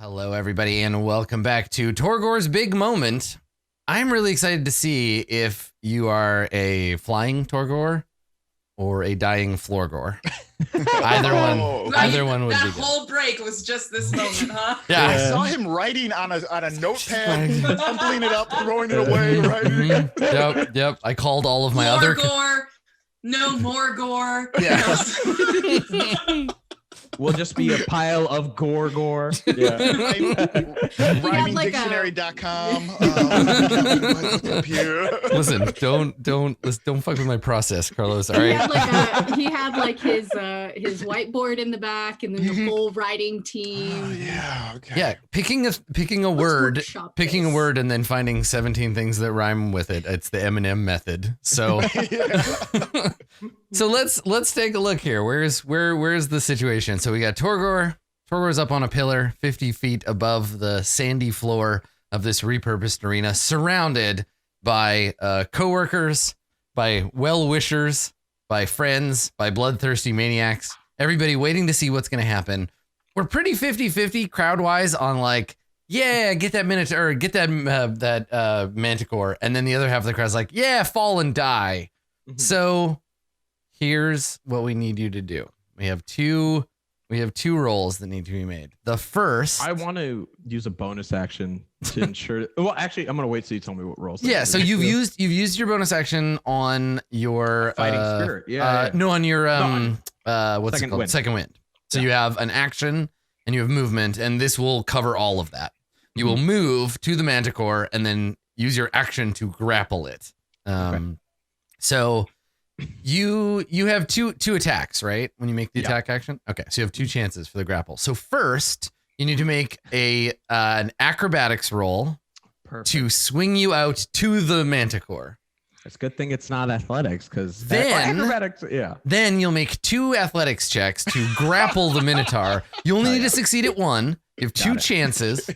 Hello, everybody, and welcome back to Torgor's Big Moment. I'm really excited to see if you are a flying Torgor or a dying Floorgor. Either one would be good. That whole break was just this moment, huh? Yeah. I saw him writing on a notepad, crumpling it up, throwing it away. Right? Yep. I called all of my more other. gore, no more gore. Yeah. We'll just be a pile of gore. Yeah. Rhymingdictionary.com. Listen, don't fuck with my process, Carlos. All right. He had like his whiteboard in the back, and then the whole writing team. Yeah. Okay. Yeah, picking a word, and then finding 17 things that rhyme with it. It's the Eminem method. So, so let's take a look here. Where's the situation? So we got Torgor. Torgor's up on a pillar 50 feet above the sandy floor of this repurposed arena, surrounded by coworkers, by well-wishers, by friends, by bloodthirsty maniacs. Everybody waiting to see what's going to happen. We're pretty 50-50 crowd-wise on like, yeah, get that Minotaur, or get that Manticore, and then the other half of the crowd's like, yeah, fall and die. Mm-hmm. So here's what we need you to do. We have two rolls that need to be made. The first, I want to use a bonus action to ensure. Well, actually, I'm gonna wait till you tell me what rolls. Yeah, so you've used your bonus action on your fighting spirit. Yeah. No, on your what's Second it called? wind. Second wind. So you have an action and you have movement, and this will cover all of that. You will move to the Manticore and then use your action to grapple it. So you have two attacks, right? When you make the attack action. Okay, so you have two chances for the grapple. So first, you need to make an acrobatics roll to swing you out to the Manticore. It's a good thing it's not athletics, because acrobatics. Yeah. Then you'll make 2 athletics checks to grapple the Minotaur. You only need to succeed at 1. You have 2 chances.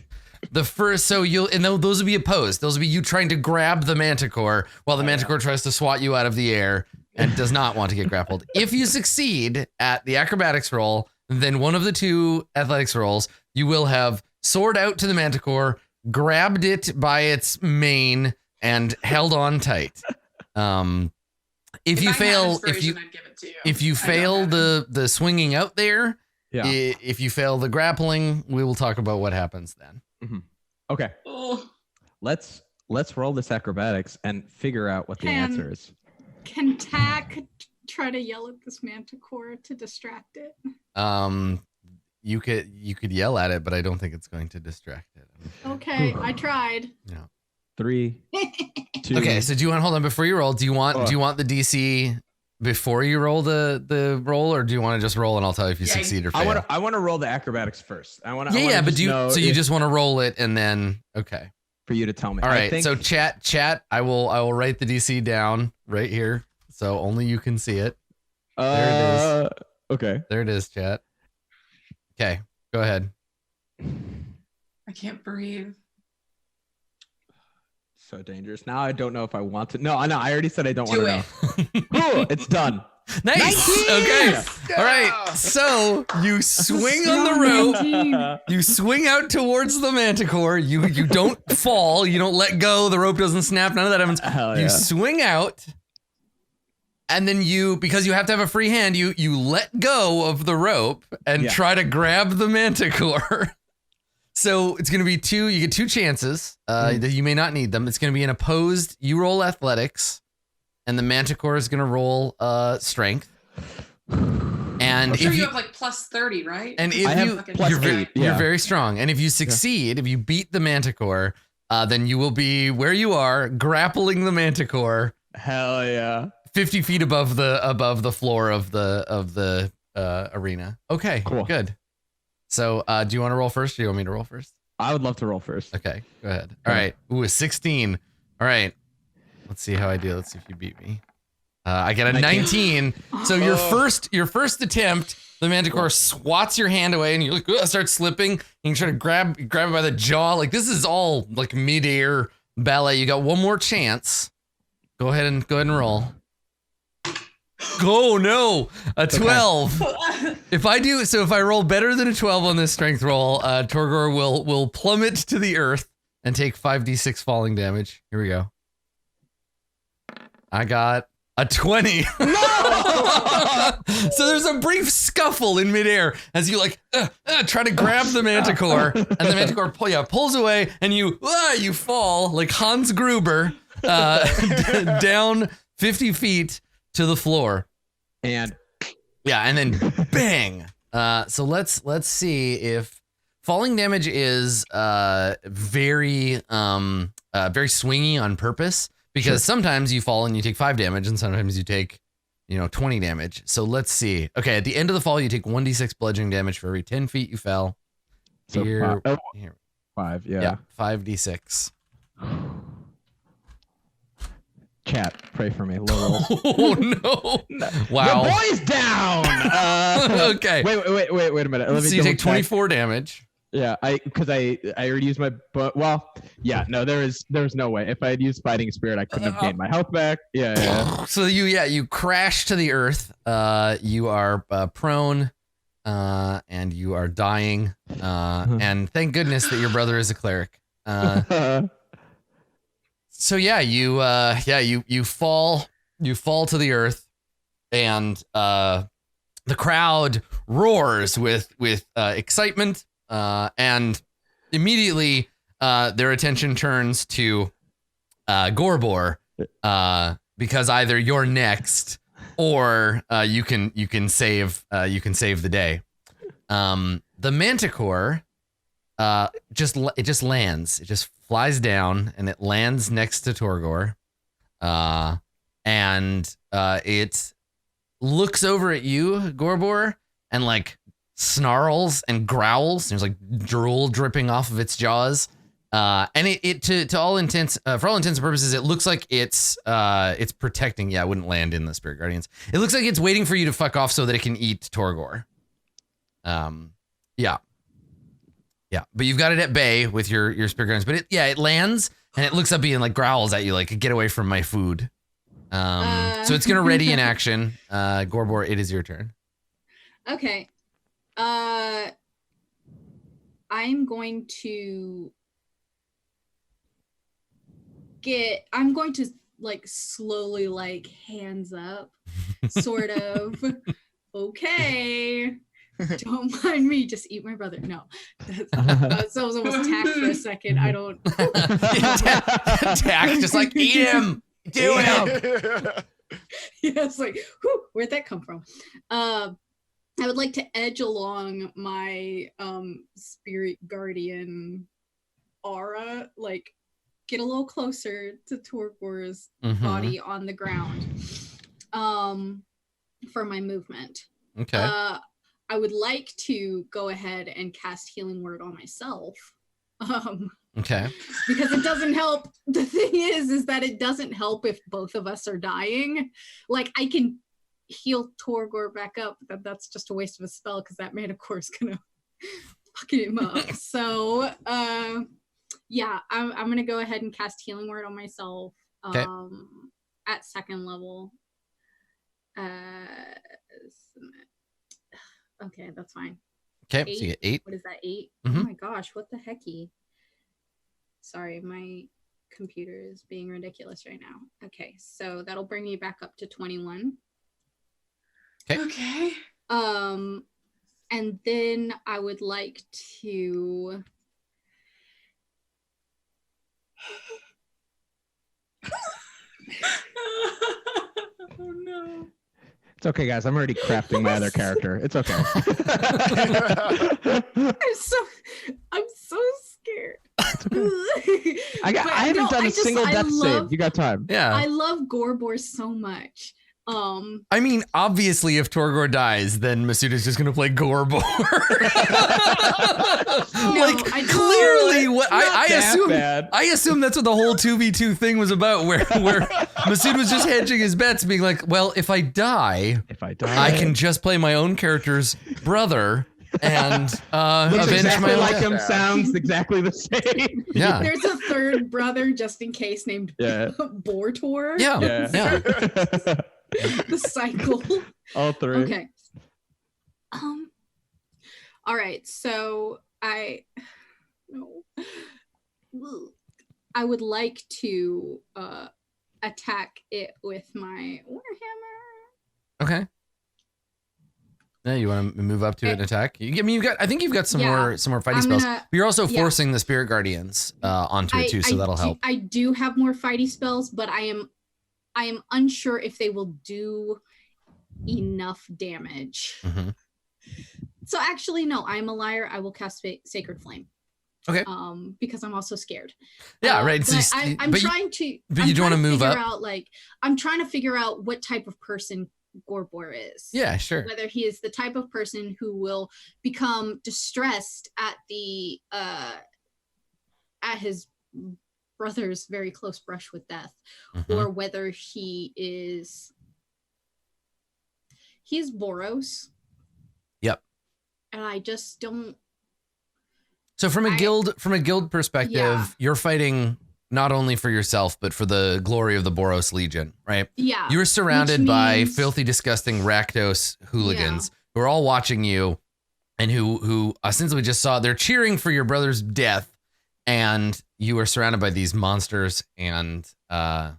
The first, so those will be opposed. Those will be you trying to grab the Manticore while the Manticore tries to swat you out of the air and does not want to get grappled. If you succeed at the acrobatics roll, then one of the 2 athletics rolls, you will have soared out to the Manticore, grabbed it by its mane, and held on tight. If you fail the swinging out there, if you fail the grappling, we will talk about what happens then. Mm-hmm. Okay. Let's roll this acrobatics and figure out what the answer is. Can Tack try to yell at this Manticore to distract it? You could yell at it, but I don't think it's going to distract it. Okay, I tried. Yeah. 3, 2. Okay, so do you want to hold on before you roll? Do you want the DC before you roll the roll, or do you want to just roll and I'll tell you if you succeed or fail? I want to roll the acrobatics first. But you just want to roll it and then okay. For you to tell me. All right. So chat. I will write the DC down right here, so only you can see it. There it is. Okay. There it is, chat. Okay, go ahead. I can't breathe. So dangerous. Now I don't know if I want to. No, I know. I already said I don't want to know. Cool. It's done. Nice. 19! Okay. Yeah. All right. So you swing on the rope. You swing out towards the Manticore. You don't fall. You don't let go. The rope doesn't snap. None of that happens. You swing out. And then because you have to have a free hand, you let go of the rope and try to grab the Manticore. So it's going to be 2. You get 2 chances. That you may not need them. It's going to be an opposed. You roll athletics, and the Manticore is going to roll strength. And you have like plus 30, right? And if you're very strong. And if you succeed, if you beat the Manticore, then you will be where you are, grappling the Manticore. Hell yeah. 50 feet above the floor of the arena. Okay, cool. Good. So, do you want to roll first, or do you want me to roll first? I would love to roll first. Okay, go ahead. All right. Ooh, a 16. All right. Let's see how I do. Let's see if you beat me. I get a 19. So your first attempt, the Manticore swats your hand away, and you start slipping. And you try to grab it by the jaw. Like this is all like mid-air ballet. You got one more chance. Go ahead and roll. Oh no, a 12. If I roll better than a 12 on this strength roll, Torgor will plummet to the earth and take 5d6 falling damage. Here we go. I got a 20. No! So there's a brief scuffle in midair as you try to grab the manticore, and the manticore pulls away, and you fall like Hans Gruber down 50 feet to the floor. And then bang. So let's see if falling damage is very swingy on purpose, because sometimes you fall and you take 5 damage, and sometimes you take 20 damage. So let's see. Okay, at the end of the fall, you take 1d6 bludgeoning damage for every 10 feet you fell. So Here. 5, yeah. 5d6. Chat, pray for me. Low rolls. Oh no! Wow. The boy's down. Okay. Wait a minute. Let me so you take check. 24 damage. Yeah, because I already used my there's no way. If I had used Fighting Spirit, I couldn't have gained my health back. Yeah. So you crash to the earth. You are prone, and you are dying. And thank goodness that your brother is a cleric. So you fall to the earth, and the crowd roars with excitement, and immediately their attention turns to Gorbor, because either you're next or you can save the day. The manticore it just lands. It just flies down and it lands next to Torgor. And it looks over at you, Gorbor, and snarls and growls. There's drool dripping off of its jaws. And it to all intents, for all intents and purposes, it looks like it's protecting. Yeah, it wouldn't land in the Spirit Guardians. It looks like it's waiting for you to fuck off so that it can eat Torgor. Yeah, but you've got it at bay with your Spirit Guardians. But it lands and it looks up and growls at you get away from my food. So it's gonna ready in action. Gorbor, it is your turn. Okay. I'm going to slowly hands up, sort of. Okay. Don't mind me, just eat my brother. No, that was almost tack for a second. I don't. Tack, just eat him, do him. Yeah, it's whew, where'd that come from? I would like to edge along my Spirit Guardian aura, get a little closer to Torgor's body on the ground, for my movement. Okay. I would like to go ahead and cast Healing Word on myself. Okay. Because it doesn't help. The thing is that it doesn't help if both of us are dying. I can heal Torgor back up, but that's just a waste of a spell because that mana core is gonna fuck him up. So yeah, I'm gonna go ahead and cast Healing Word on myself. Okay. At second level. Okay, that's fine. Okay, 8? so you get 8. What is that, 8? Mhm. Oh my gosh, what the hecky? Sorry, my computer is being ridiculous right now. Okay, so that'll bring me back up to 21. Okay. And then I would like to Oh no. It's okay, guys. I'm already crafting my other character. It's okay. I'm so scared. I haven't done a single death save. You got time. Yeah. I love Gorbor so much. I mean, obviously, if Torgor dies, then Masuda's just gonna play Gorbor. Clearly, what I assume that's what the whole 2v2 thing was about, where Masuda was just hedging his bets, being like, well, if I die, I can just play my own character's brother and avenge exactly my own like death. him. Sounds exactly the same. Yeah. There's a third brother just in case named Bortor. Yeah. the cycle. All three. Okay. All right. So I would like to attack it with my warhammer. Okay. Yeah, you want to move up to an attack? I mean, I think you've got some more fighting spells. But you're also forcing the Spirit Guardians onto it too, so that'll help. I do have more fighty spells, but I am unsure if they will do enough damage. Mm-hmm. So actually, no, I'm a liar. I will cast Sacred Flame. Okay. Because I'm also scared. Yeah, right. So so I'm trying to. But you do want to move up. I'm trying to figure out what type of person Gorbor is. Yeah, sure. Whether he is the type of person who will become distressed at the at his brother's very close brush with death, or whether he's Boros. Yep. And I just don't. So from a guild perspective, you're fighting not only for yourself, but for the glory of the Boros Legion, right? Yeah. You were surrounded by filthy, disgusting Rakdos hooligans who are all watching you and who essentially just saw, they're cheering for your brother's death, and you are surrounded by these monsters, and I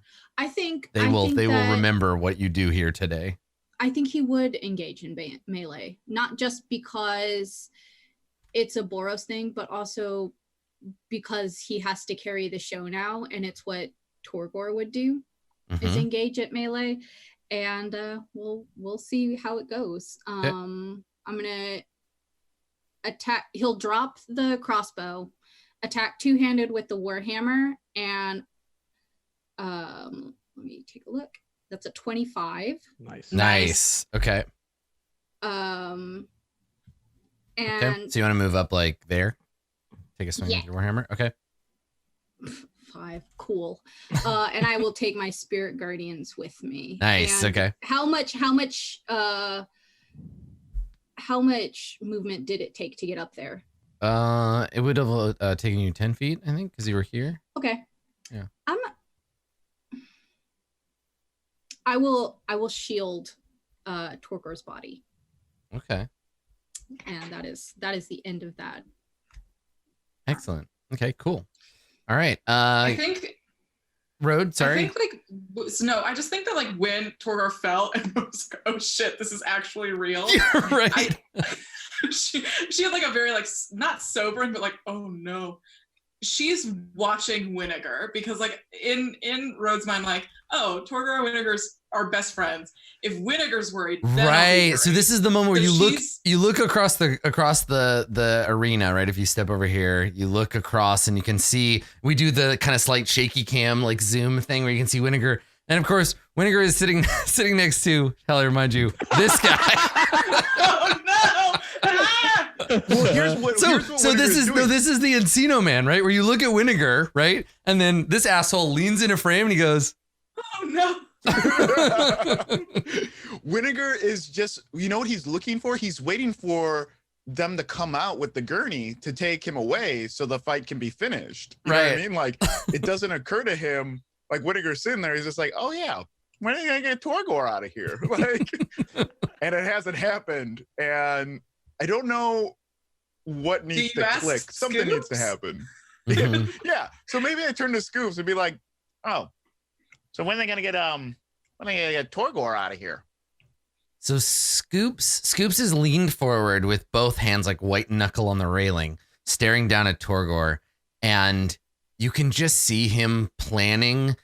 think they will remember what you do here today. I think he would engage in melee, not just because it's a Boros thing, but also because he has to carry the show now, and it's what Torgor would do, is engage at melee, and we'll see how it goes. I'm gonna attack. He'll drop the crossbow, attack two-handed with the warhammer, and let me take a look. That's a 25. Nice. Okay. And okay. So you want to move up like there? Take a swing with your warhammer. Okay. 5. Cool. And I will take my spirit guardians with me. Nice. And okay. How much movement did it take to get up there? It would have taken you 10 feet, I think, because you were here. Okay. Yeah. I will shield Torgor's body. Okay. And that is the end of that. Excellent. Okay, cool. All right. I think Road, sorry. I think I just think that like when Torgor fell and I was like, oh shit, this is actually real. You're right. She had like a very like not sobering, but like, oh no. She's watching Winnegar because like in Road's mind, like, oh, Torgor and Winnegar's are best friends. If Winnegar's worried, then right. So this is the moment where so you look across the arena, right? If you step over here, you look across and you can see, we do the kind of slight shaky cam like zoom thing where you can see Winnegar. And of course, Winnegar is sitting next to, hell, I remind you, this guy. Oh no! Well, here's what this is the Encino man, right? Where you look at Winnegar, right? And then this asshole leans in a frame and he goes, oh no. Winnegar is just, you know what he's looking for? He's waiting for them to come out with the gurney to take him away so the fight can be finished. You know what I mean? Like, it doesn't occur to him, like Winnegar's sitting there, he's just like, oh yeah, when are you gonna get Torgor out of here? Like, and it hasn't happened. And I don't know what needs to click. Something needs to happen. Mm-hmm. Yeah. So maybe I turn to Scoops and be like, oh, so when are they gonna get Torgor out of here? So Scoops is leaned forward with both hands like white knuckle on the railing, staring down at Torgor, and you can just see him planning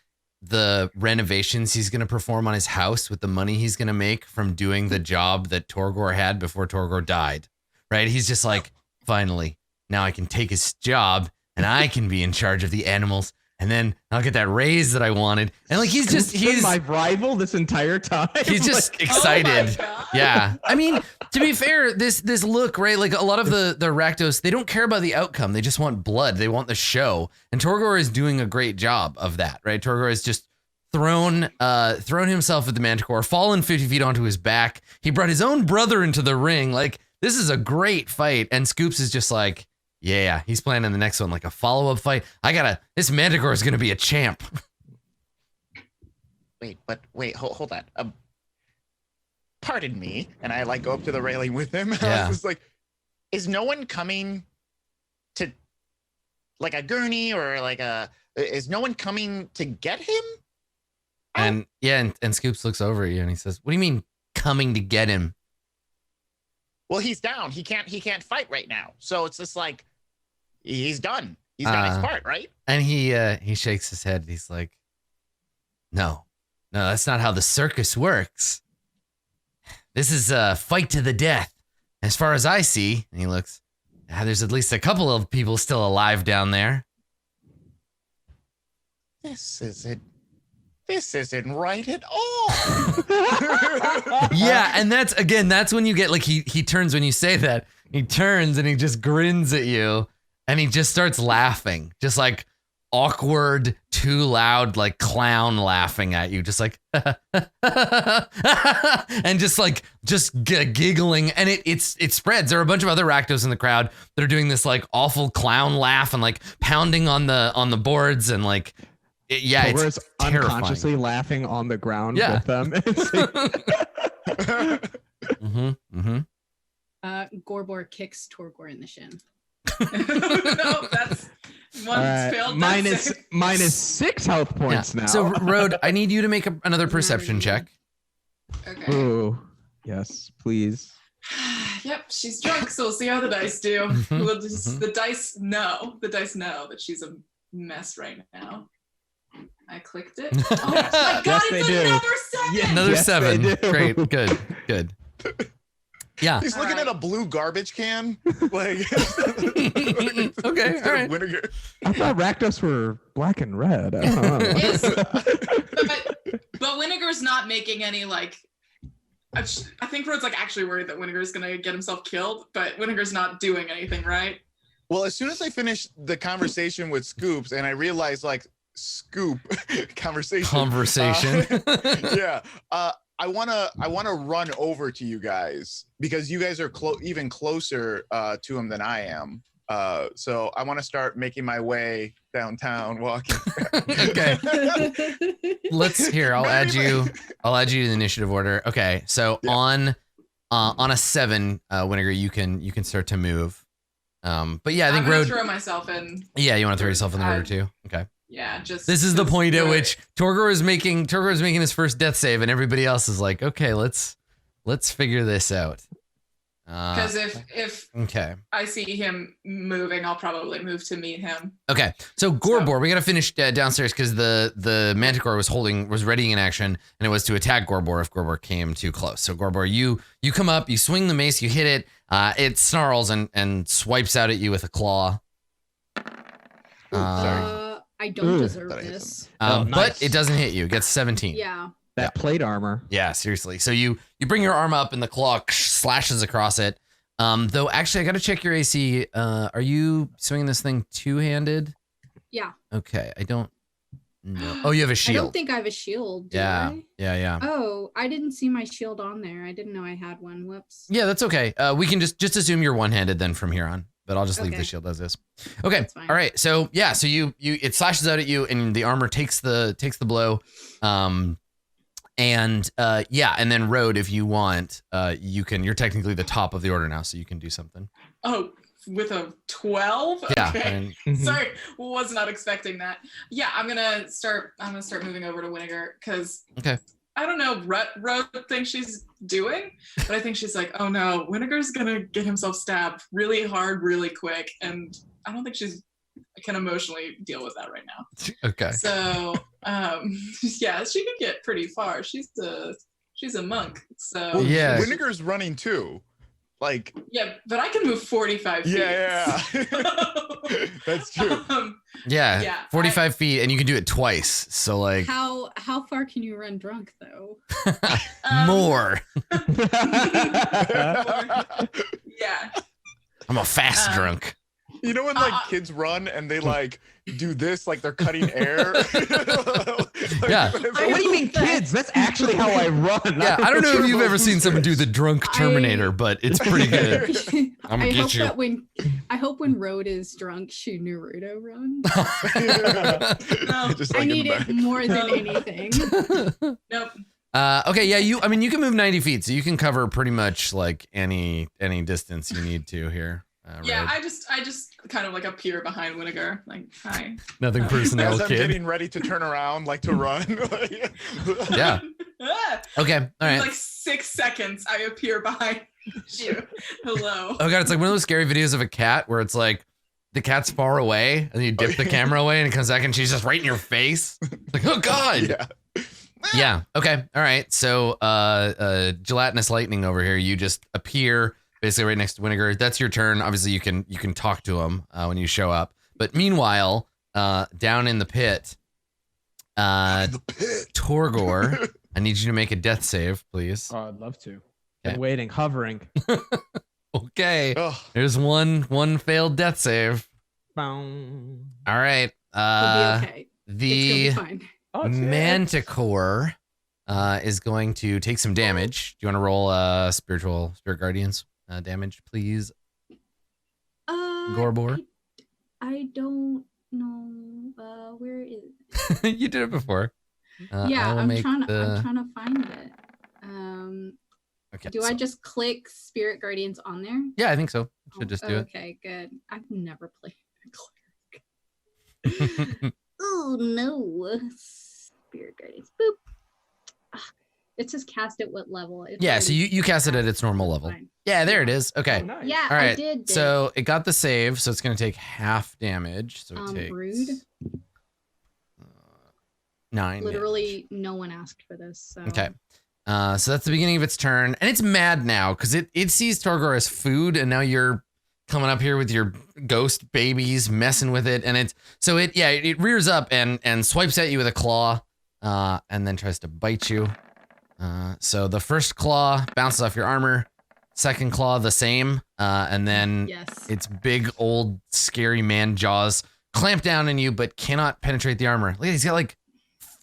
the renovations he's going to perform on his house with the money he's going to make from doing the job that Torgor had before Torgor died. Right? He's just like, finally, now I can take his job and I can be in charge of the animals. And then I'll get that raise that I wanted. And like, he's my rival this entire time. He's just excited. Oh yeah. I mean, to be fair, this look, right? Like a lot of the Rakdos, they don't care about the outcome. They just want blood. They want the show. And Torgor is doing a great job of that, right? Torgor has just thrown himself at the Manticore, fallen 50 feet onto his back. He brought his own brother into the ring. Like, this is a great fight. And Scoops is just like, yeah, he's planning the next one, like a follow-up fight. This Manticore is going to be a champ. Wait, hold that. pardon me, and I like go up to the railing with him. Yeah. I was just like, is no one coming to like a gurney or like is no one coming to get him? And and Scoops looks over at you and he says, "What do you mean coming to get him?" Well, he's down. He can't fight right now. So it's just like he's done. He's done his part, right? And he shakes his head. He's like, No, that's not how the circus works. This is a fight to the death. As far as I see, and he looks, there's at least a couple of people still alive down there. This isn't right at all. Yeah, and that's when you get like he turns when you say that. He turns and he just grins at you and he just starts laughing. Just like awkward, too loud, like clown laughing at you, just like and just giggling, and it spreads. There are a bunch of other Rakdos in the crowd that are doing this like awful clown laugh and like pounding on the boards and like it's unconsciously laughing on the ground with them. Gorbor kicks Torgor in the shin. No, that's one failed. Minus 6 health points now. So, Rode, I need you to make another perception check. Okay. Ooh, yes, please. Yep, she's drunk, so we'll see how the dice do. The dice know that she's a mess right now. I clicked it. Oh my god, Yes, it's another 7! Yeah, Another yes, 7. they do. Great, good. Yeah. He's looking at a blue garbage can. Like, Okay, all right. Vinegar. I thought Rakdos were black and red. I don't know. But Winnegar's not making any like. I think Rod's like actually worried that Winnegar's gonna get himself killed, but Winnegar's not doing anything, right? Well, as soon as I finished the conversation with Scoops and I realized like Scoop conversation. Yeah. I wanna run over to you guys because you guys are even closer to him than I am. So I want to start making my way downtown, walking. Okay. I'll add you to the initiative order. Okay. So on a 7, Winnegar, you can start to move. But yeah, I think I'm gonna Rode. throw myself in. Yeah, you want to throw yourself in the order too. Okay. Yeah, just. This is the point at which Torgor is making his first death save, and everybody else is like, okay, let's figure this out. Because if okay, I see him moving, I'll probably move to meet him. Okay, so Gorbor, we gotta finish downstairs because the Manticore was readying in action, and it was to attack Gorbor if Gorbor came too close. So Gorbor, you come up, you swing the mace, you hit it, it snarls and swipes out at you with a claw. Sorry. I don't deserve this. Nice. But it doesn't hit you. It gets 17. Yeah. That plate armor. Yeah, seriously. So you bring your arm up and the claw slashes across it. Though actually, I got to check your AC. Are you swinging this thing two-handed? Yeah. Okay, I don't know. Oh, you have a shield. I don't think I have a shield. Yeah. I? Yeah. Oh, I didn't see my shield on there. I didn't know I had one. Whoops. Yeah, that's okay. We can just assume you're one-handed then from here on. But I'll just leave the Okay. shield as is. Okay. That's fine. All right. So yeah. So you it slashes out at you, and the armor takes the blow. And then Rode, if you want, you can. You're technically the top of the order now, so you can do something. Oh, with a 12? Yeah. Okay. Sorry, was not expecting that. Yeah, I'm gonna start moving over to Winnegar because I don't know what Rode thinks she's doing, but I think she's like, oh no, Winnegar's gonna get himself stabbed really hard, really quick, and I don't think I can emotionally deal with that right now. Okay. So, yeah, she could get pretty far. She's a monk, so Well, Yeah. Winnegar's running too. Like, yeah, but I can move 45 feet. yeah. That's true. Yeah. 45 feet, and you can do it twice. So like How far can you run drunk though? more. Yeah. I'm a fast drunk. You know when like kids run and they like do this, like they're cutting air? Yeah. What do you mean, kids? That's actually how I run. Yeah, I don't know if you've ever seen someone do the drunk Terminator, but it's pretty good. I'm gonna get you. I hope when Rode is drunk, she Naruto runs. No, Just I like in need the it back. more than anything. nope. Okay, yeah, you can move 90 feet, so you can cover pretty much like any distance you need to here. Yeah, Red. I just kind of like appear behind Winnegar, like, hi. Nothing personnel, As I'm kid. getting ready to turn around, like to run. Yeah. Okay. All In right. like 6 seconds, I appear behind you. Hello. Oh god, it's like one of those scary videos of a cat where it's like the cat's far away and you dip the camera away and it comes back and she's just right in your face. It's like, oh god. Yeah. Yeah. Okay. All right. So, gelatinous lightning over here. You just appear basically right next to Winnegar. That's your turn. Obviously, you can talk to him when you show up. But meanwhile, down in the pit, Torgor, I need you to make a death save, please. Oh, I'd love to. Okay. I'm waiting, hovering. Okay. Ugh. There's one failed death save. Boom. All right. It'll be okay. The It's gonna be fine. Oh, it's Manticore is going to take some damage. Do you want to roll Spirit Guardians damage, please? Gorbor? I don't know. Where is You did it before. yeah, I'm I'm trying to find it. Okay, Do I just click Spirit Guardians on there? Yeah, I think so. Should just do Okay, good. I've never played a cleric. it. Oh no. Spirit Guardians. Boop. Ah, it says cast at what level? It's Yeah, so already you cast it at its normal That's level. fine. Yeah, there it is. Okay. Oh, nice. Yeah, All right. I did. So it got the save, so it's going to take half damage. So it takes rude. 9. Literally, no one asked for this. So. Okay. So that's the beginning of its turn, and it's mad now because it sees Torgor as food, and now you're coming up here with your ghost babies, messing with it, and it rears up and swipes at you with a claw, and then tries to bite you. So the first claw bounces off your armor, second claw the same, and then Yes. its big old scary man jaws clamp down on you, but cannot penetrate the armor. Look, he's got like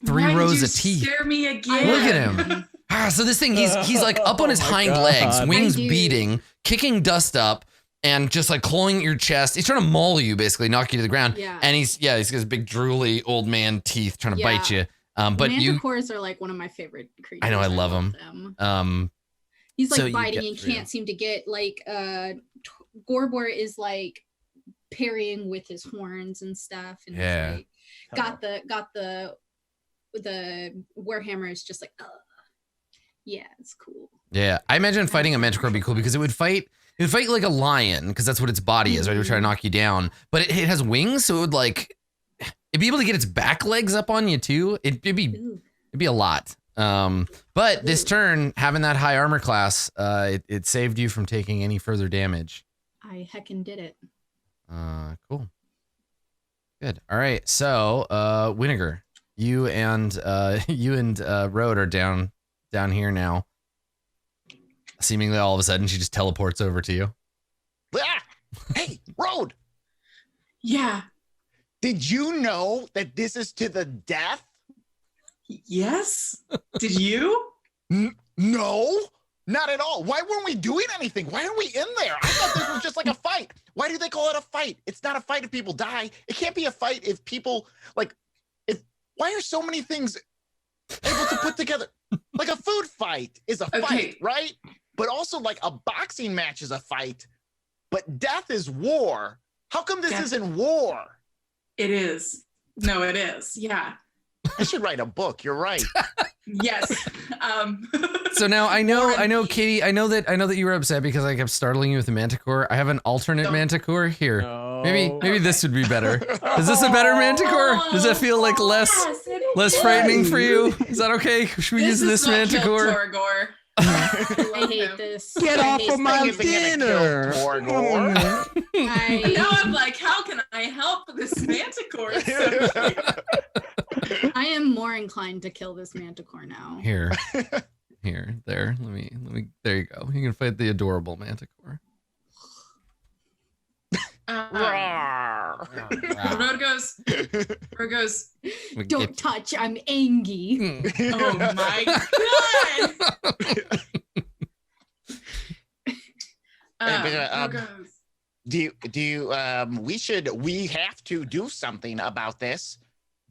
3 Why did rows you of teeth. Scare me again. Look at him. So this thing, he's like up on his Oh my hind God. legs, wings I do. beating, kicking dust up, and just like clawing at your chest. He's trying to maul you, basically knock you to the ground. Yeah. And he's got his big drooly old man teeth trying to bite you. But Manticores are like one of my favorite creatures. I know, I love them. He's like so you biting get and through. can't seem to get like Gorbor is like parrying with his horns and stuff, and he's, Yeah. like, got the Warhammer is just like, yeah, it's cool. Yeah, I imagine fighting a Manticore would be cool because it would fight like a lion because that's what its body is, right? It would try to knock you down, but it has wings, so it would it'd be able to get its back legs up on you too. It'd be a lot. But this turn, having that high armor class, it saved you from taking any further damage. I heckin' did it. Cool. Good. All right. So, Winnegar, you and Road are down here now. Seemingly all of a sudden she just teleports over to you. Ah! Hey, Road, Yeah. did you know that this is to the death? Yes. Did you? No, not at all. Why weren't we doing anything? Why aren't we in there? I thought this was just like a fight. Why do they call it a fight? It's not a fight if people die. It can't be a fight if people why are so many things able to put together? Like a food fight is a fight, right? But also like a boxing match is a fight. But death is war. How come this isn't war? It is. No, it is. Yeah. I should write a book. You're right. Yes. So now I know, Katie, I know that you were upset because I kept startling you with the Manticore. I have an alternate Manticore here. No. Maybe this would be better. Is this a better Manticore? Does that feel like less frightening for you? Is that okay? Should we use this Manticore? Torgor. I hate this. Get I off hate of my this. dinner. Now I'm like, how can I help this Manticore? I am more inclined to kill this Manticore now. Here, there. Let me. There you go. You can fight the adorable Manticore. Road goes. Don't touch, I'm angry. Oh my god. Road goes. Do you we have to do something about this.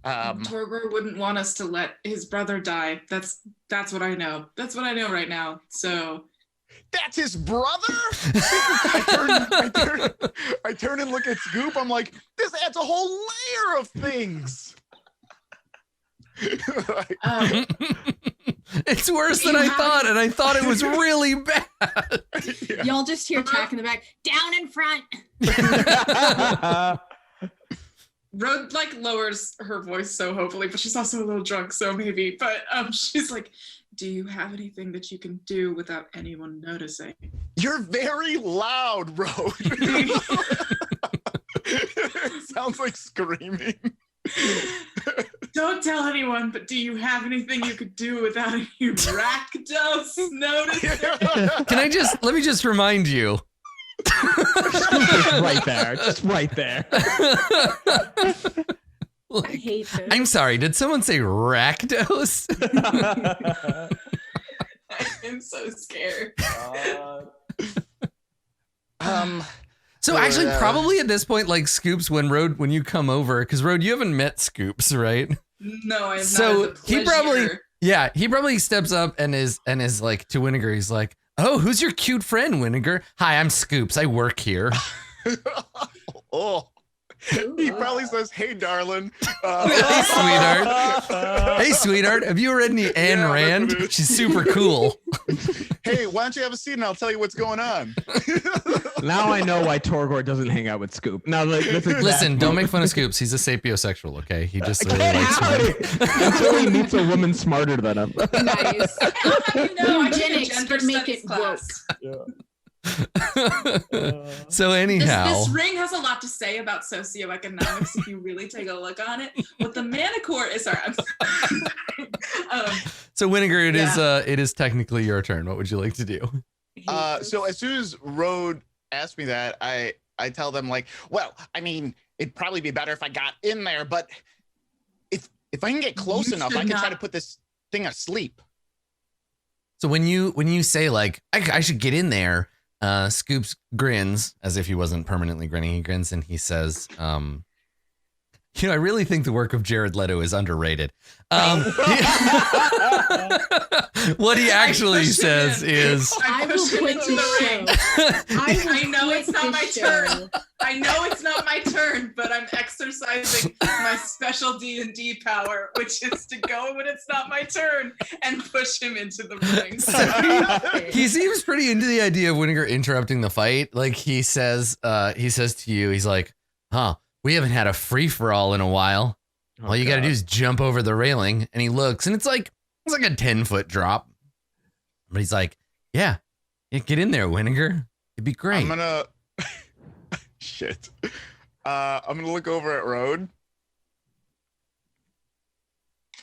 Torgor wouldn't want us to let his brother die. That's what I know. That's what I know right now. So That's his brother? I turn and look at Scoop. I'm like, this adds a whole layer of things. It's worse than I thought, and I thought it was really bad. Yeah. Y'all just hear Tack in the back, down in front. Road like lowers her voice so hopefully, but she's also a little drunk, so maybe. But she's like, do you have anything that you can do without anyone noticing? You're very loud, Road. It sounds like screaming. Don't tell anyone, but do you have anything you could do without any Rakdos noticing? Let me just remind you. Just right there. Just right there. I hate this. I'm sorry, did someone say Rakdos? I'm so scared. So actually, probably at this point, like Scoops, when you come over, because Road, you haven't met Scoops, right? No, I have So not. he probably steps up and is like to Winnegar. He's like, "Oh, who's your cute friend, Winnegar? Hi, I'm Scoops. I work here." Oh. He probably says, "Hey, darling." Hey, sweetheart. Hey, sweetheart. Have you read any Ayn Rand? She's super cool. Hey, why don't you have a seat and I'll tell you what's going on. Now I know why Torgor doesn't hang out with Scoop. Now, like, Listen, don't make fun of Scoops. He's a sapiosexual, okay? He just really Get likes out me. until he meets a woman smarter than him. Nice. No, I took a Eugenics gender could make studies it class. So anyhow, This ring has a lot to say about socioeconomics if you really take a look on it. What the Manicore is, sorry, so Winnegar, it is technically your turn. What would you like to do? So as soon as Road asked me that, I tell them like, well, I mean, it'd probably be better if I got in there, but if I can get close enough, I can try to put this thing asleep. So when you say like I should get in there, Scoops grins as if he wasn't permanently grinning. He grins and he says, I really think the work of Jared Leto is underrated. What he actually says is, I will quit this show. I know it's not my turn. I know it's not my turn, but I'm exercising my special D&D power, which is to go when it's not my turn and push him into the ring. he seems pretty into the idea of Winnegar interrupting the fight. Like he says to you, he's like, we haven't had a free-for-all in a while. All you got to do is jump over the railing. And he looks, and it's like a 10-foot drop. But he's like, yeah, get in there, Winnegar. It'd be great. I'm gonna shit. I'm gonna look over at Road.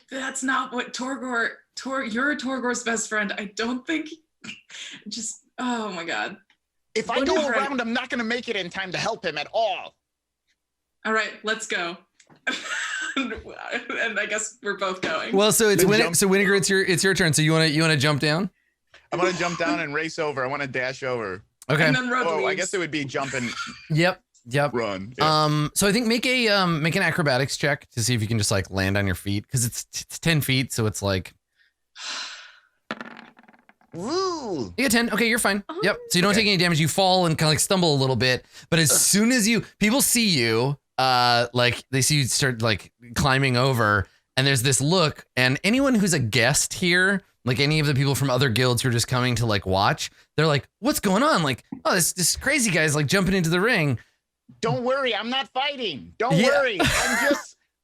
That's not what you're Torgor's best friend. I don't think. Oh my god. If I go around, I'm not gonna make it in time to help him at all. All right, let's go. And I guess we're both going. Well, so Winnegar, it's your turn. So you want to jump down? I want to jump down and race over. I want to dash over. Okay. And then Road Oh, I leaves. guess it would be jump and Yep. run. Yeah. So I think make an acrobatics check to see if you can just like land on your feet, because it's 10 feet, so it's like. Woo! You get 10. Okay, you're fine. Oh. Yep. So you don't take any damage. You fall and kind of like stumble a little bit, but as soon as people see you, like they see you start like climbing over, and there's this look, and anyone who's a guest here, like any of the people from other guilds who are just coming to like watch, they're like, what's going on? Like, oh, this crazy guy's like jumping into the ring. Don't worry, I'm not fighting. Don't Yeah. worry.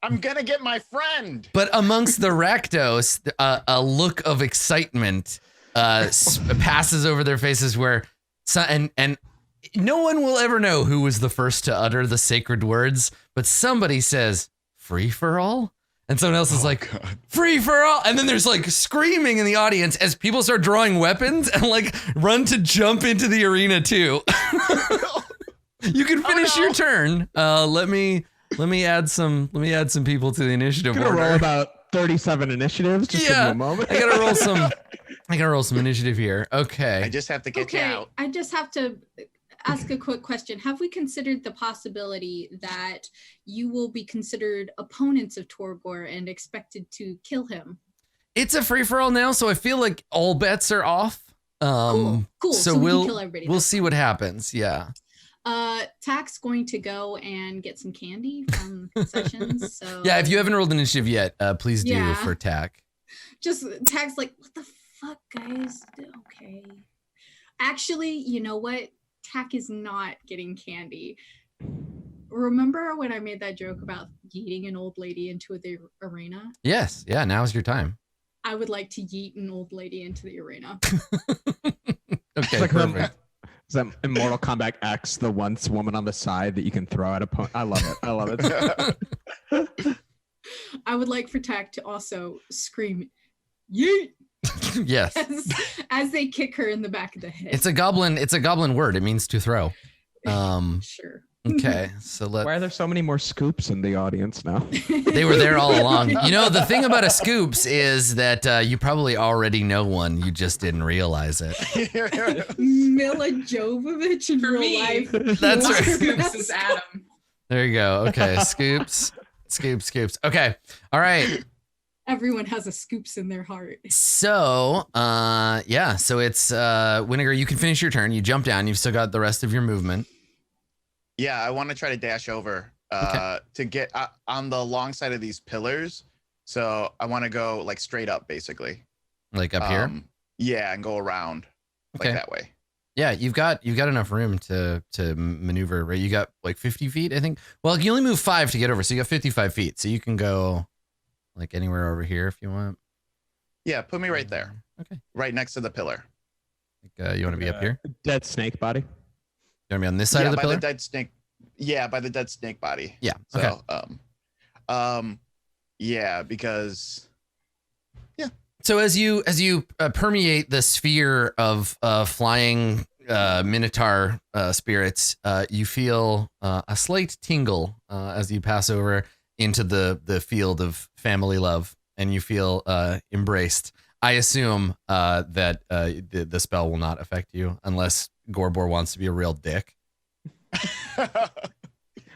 I'm gonna get my friend. But amongst the Rakdos, a look of excitement passes over their faces where and no one will ever know who was the first to utter the sacred words, but somebody says, free for all? And someone else is like, God. free for all. And then there's like screaming in the audience as people start drawing weapons and like run to jump into the arena too. You can finish your turn. Let me add some people to the initiative I'm gonna order. roll about 37 initiatives. Just give me a moment. I gotta roll some initiative here. Okay. I just have to get you Okay, out. I just have to. ask a quick question. Have we considered the possibility that you will be considered opponents of Torgor and expected to kill him? It's a free for all now, so I feel like all bets are off. Cool. So we can we'll kill everybody. we'll That's see fine. what happens. Yeah. Tack's going to go and get some candy from concessions. So Yeah. If you haven't rolled initiative yet, please do Yeah. for Tack. just Tack's like, what the fuck, guys? Okay. Actually, you know what? Tack is not getting candy. Remember when I made that joke about yeeting an old lady into the arena? Yes. Yeah. Now's your time. I would like to yeet an old lady into the arena. Okay. Like Perfect. is that in Mortal Kombat X, the once woman on the side that you can throw at opponent? I love it. I love it. I would like for Tack to also scream, yeet, Yes. as they kick her in the back of the head. It's a goblin word. It means to throw. Sure. Okay. So Why are there so many more scoops in the audience now? they were there all along. You know, the thing about a scoops is that you probably already know one. You just didn't realize it. Mila Jovovich in For real me, life. That's my right. Scoops is Adam. There you go. Okay. Scoops. Scoops. Okay. All right. Everyone has a scoops in their heart. So, yeah. So it's Winnegar, you can finish your turn. You jump down. You've still got the rest of your movement. Yeah, I want to try to dash over to get on the long side of these pillars. So I want to go like straight up, basically. Like up here. Yeah, and go around Okay. like that way. Yeah, you've got enough room to maneuver, right? You got like 50 feet, I think. Well, you only move 5 to get over, so you got 55 feet. So you can go like anywhere over here if you want. Yeah, put me right there, Okay. right next to the pillar. Like, you want to be up here? Dead snake body. You want to be on this side yeah, of the by pillar? the dead snake. Yeah, by the dead snake body. Yeah. So, Okay. Yeah, because. So as you permeate the sphere of flying minotaur spirits, you feel a slight tingle as you pass over into the field of family love, and you feel embraced. I assume that the spell will not affect you unless Gorbor wants to be a real dick.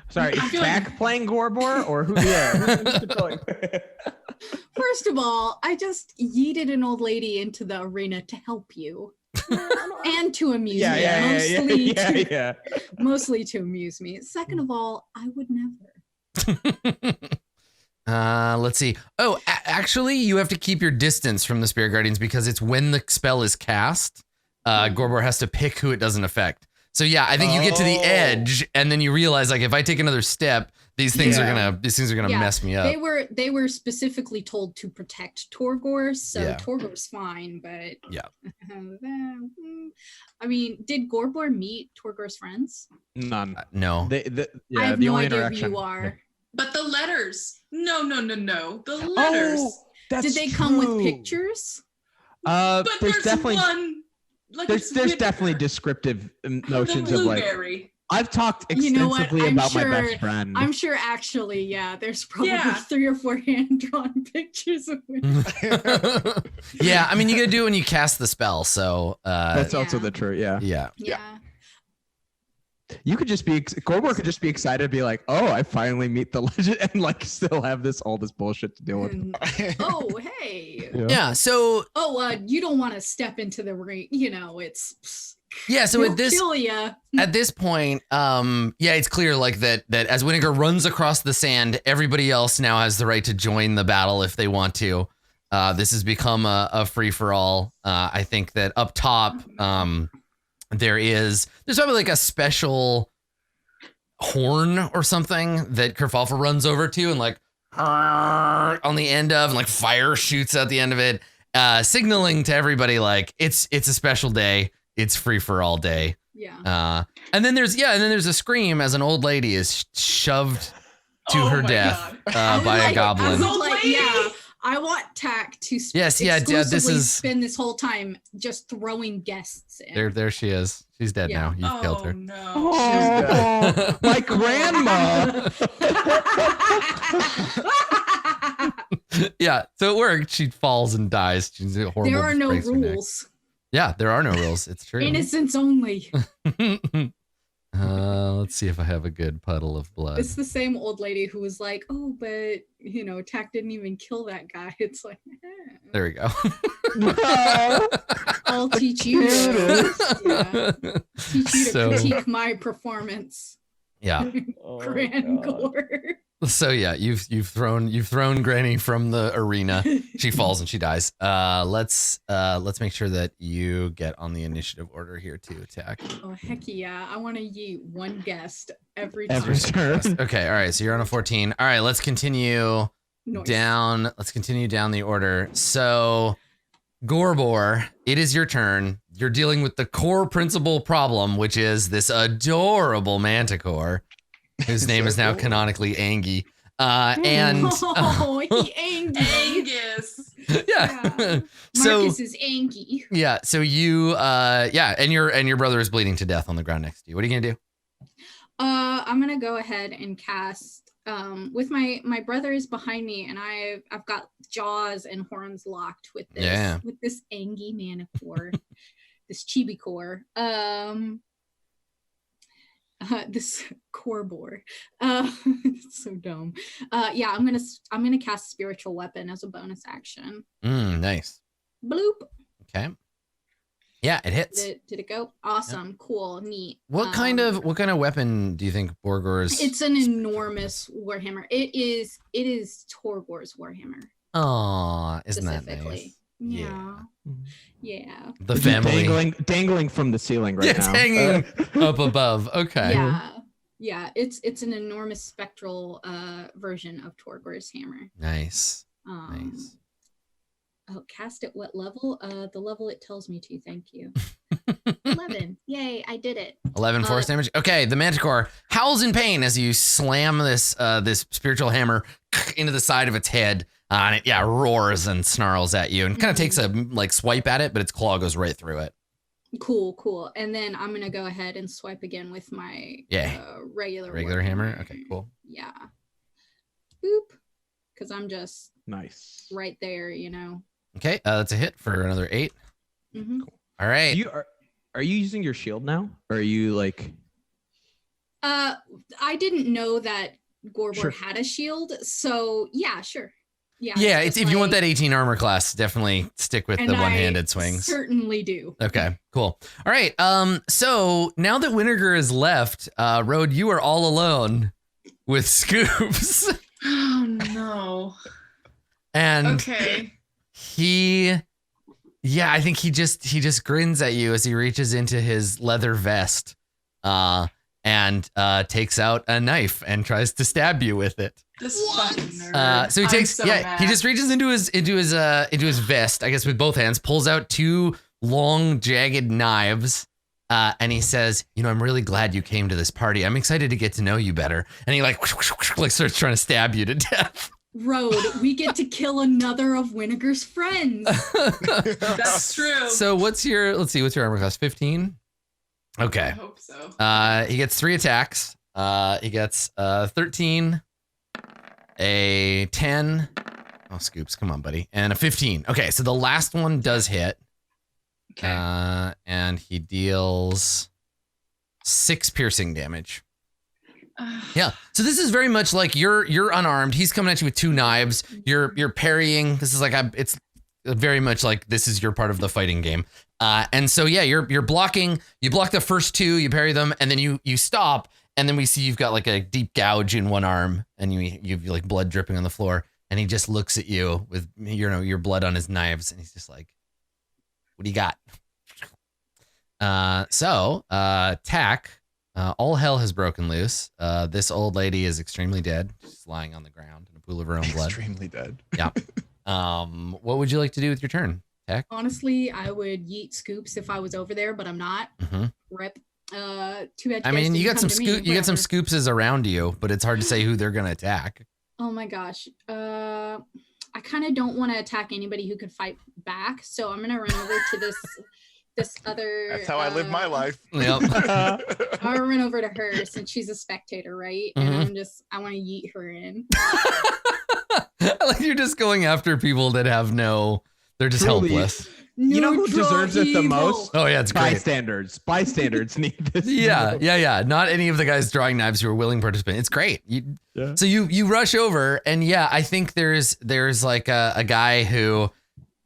Sorry, I is feel like- Jack playing Gorbor or who? Yeah. who's controlling? First of all, I just yeeted an old lady into the arena to help you. And to amuse me. Mostly to amuse me. Second of all, I would never. Let's see. Oh, actually, you have to keep your distance from the Spirit Guardians because it's when the spell is cast. Gorbor has to pick who it doesn't affect. So yeah, I think you get to the edge, and then you realize like if I take another step, these things are gonna Yeah, mess me up. They were specifically told to protect Torgor, so Yeah. Torgor's fine, but Yeah. I mean, did Gorbor meet Torgor's friends? None. No. I have the no only idea who interaction. you are. But the letters. No. The letters. Oh, that's Did they come with true. pictures? But there's there's definitely one. Like there's it's definitely Whitaker. descriptive The notions of like. blueberry. I've talked You know what? extensively I'm about my sure- best friend. I'm sure actually, yeah, there's probably Yeah. 3 or 4 hand-drawn pictures of it. Yeah, I mean you gotta do it when you cast the spell. So That's also Yeah. the truth. Yeah. yeah. Yeah. You could just be Gorbor could just be excited, be like, "Oh, I finally meet the legend," and like still have all this bullshit to deal with. And, oh, hey. Yeah. So Oh, you don't want to step into the ring. You know, it's yeah. So he'll at this kill ya. at this point, yeah, it's clear like that as Winnegar runs across the sand, everybody else now has the right to join the battle if they want to. This has become a free for all. I think that up top, there's probably like a special horn or something that Kerfalfa runs over to and like on the end of, and like fire shoots out the end of it, signaling to everybody like it's a special day. It's free for all day. Yeah. And then there's a scream as an old lady is shoved to Oh her my death God. by a I goblin. would Old like, lady! yeah. I want Tack to Yes, yeah, this exclusively is- spend this whole time just throwing guests in. There she is. She's dead Yeah. now. You've killed her. No. Oh, my grandma. Yeah, so it worked. She falls and dies. She's a horrible. There are no breaks her neck. rules. Yeah, there are no rules. It's true. Innocence only. Let's see if I have a good puddle of blood. It's the same old lady who was like, "Oh, but Tack didn't even kill that guy." It's like, There we go. I'll teach you. Yeah. Teach you to critique my performance. Yeah. Grand gore. So yeah, you've thrown Granny from the arena. She falls and she dies. Let's make sure that you get on the initiative order here to attack. Oh heck yeah! I want to yeet one guest every time. Every turn. Okay, all right. So you're on a 14. All right, let's continue down. Let's continue down the order. So, Gorbor, it is your turn. You're dealing with the core principal problem, which is this adorable manticore, whose name is now canonically Angie. And he Angus. yeah. So Marcus is Angie. yeah. So you and your brother is bleeding to death on the ground next to you. What are you gonna do? I'm gonna go ahead and cast. With my brother is behind me, and I've got jaws and horns locked with this Angie Manicore, this Chibi core. This Corbor. It's so dumb. Yeah, I'm gonna cast Spiritual Weapon as a bonus action. Nice. Bloop. Okay. Yeah, it hits. Did it go? Awesome. Cool. Neat. What kind of weapon do you think Borgor's? It's an enormous warhammer. It is Torgor's warhammer. Oh, isn't that nice? Yeah. Yeah. The family dangling from the ceiling right it's now. Hanging up above. Okay. Yeah. Yeah. It's an enormous spectral version of Torgor's hammer. Nice. Nice. Oh, cast at what level? The level it tells me to. Thank you. 11. Yay! I did it. 11 force damage. Okay, the Manticore howls in pain as you slam this spiritual hammer into the side of its head, and it roars and snarls at you, and kind of takes a swipe at it, but its claw goes right through it. Cool. And then I'm gonna go ahead and swipe again with my regular hammer. Okay, cool. Yeah. Boop. Because I'm just nice right there, Okay, that's a hit for another 8. Mm-hmm. Cool. All right. Are you using your shield now? Or are you like? I didn't know that Gorbor Sure. had a shield, so yeah, sure. Yeah, if you want that 18 armor class, definitely stick with the one-handed swings. Certainly do. Okay, cool. All right. So now that Winnegar is left, Road, you are all alone with Scoops. Oh no. And okay. I think he just grins at you as he reaches into his leather vest, and takes out a knife and tries to stab you with it. This fucking nerd. So he takes mad. he just reaches into his vest, I guess with both hands, pulls out 2 long jagged knives, and he says, I'm really glad you came to this party. I'm excited to get to know you better. And he starts trying to stab you to death. Road, we get to kill another of Winnegar's friends. That's true. So what's your armor class? 15? Okay. I hope so. He gets 3 attacks. He gets 13, a 10. Oh, Scoops, come on, buddy. And a 15. Okay, so the last one does hit. Okay. And he deals 6 piercing damage. Yeah. So this is very much like you're unarmed. He's coming at you with 2 knives. You're parrying. This is it's very much like this is your part of the fighting game. And so you're blocking. You block the first 2. You parry them, and then you stop. And then we see you've got a deep gouge in one arm, and you've blood dripping on the floor. And he just looks at you with your blood on his knives, and he's just like, "What do you got?" Tack. All hell has broken loose. This old lady is extremely dead. She's lying on the ground in a pool of her own blood. Extremely dead. Yeah. What would you like to do with your turn, Tack? Honestly, I would yeet Scoops if I was over there, but I'm not. Mm-hmm. Rip. Too bad. I mean, you got some Scoopses around you, but it's hard to say who they're gonna attack. Oh my gosh. I kind of don't want to attack anybody who could fight back, so I'm gonna run over to this other. That's how I live my life. Yep. I'll run over to her since she's a spectator, right? Mm-hmm. And I want to yeet her in. You're just going after people that have they're just Truly. helpless. You know who Neutral deserves it the evil. most? Oh yeah, it's great. Bystanders need this. Yeah. Not any of the guys drawing knives who are willing participants. It's great. Yeah. So you rush over, and yeah, I think there's like a guy who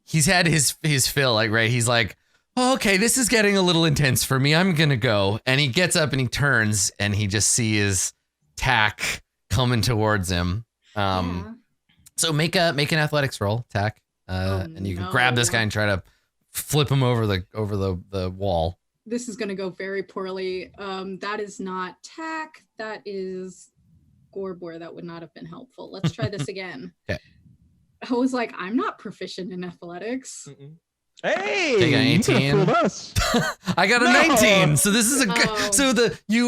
he's had his fill, like, right. He's like, oh, okay, this is getting a little intense for me. I'm gonna go, and he gets up and he turns, and he just sees Tack coming towards him. So make an athletics roll, Tack, and you can grab this guy and try to flip him over the wall. This is going to go very poorly. That is not Tack. That is Gorbor. That would not have been helpful. Let's try this again. Okay. I was like, I'm not proficient in athletics. Hey, Take an you could've 18. fooled us. I got a No. 19. So this is a good. Oh. So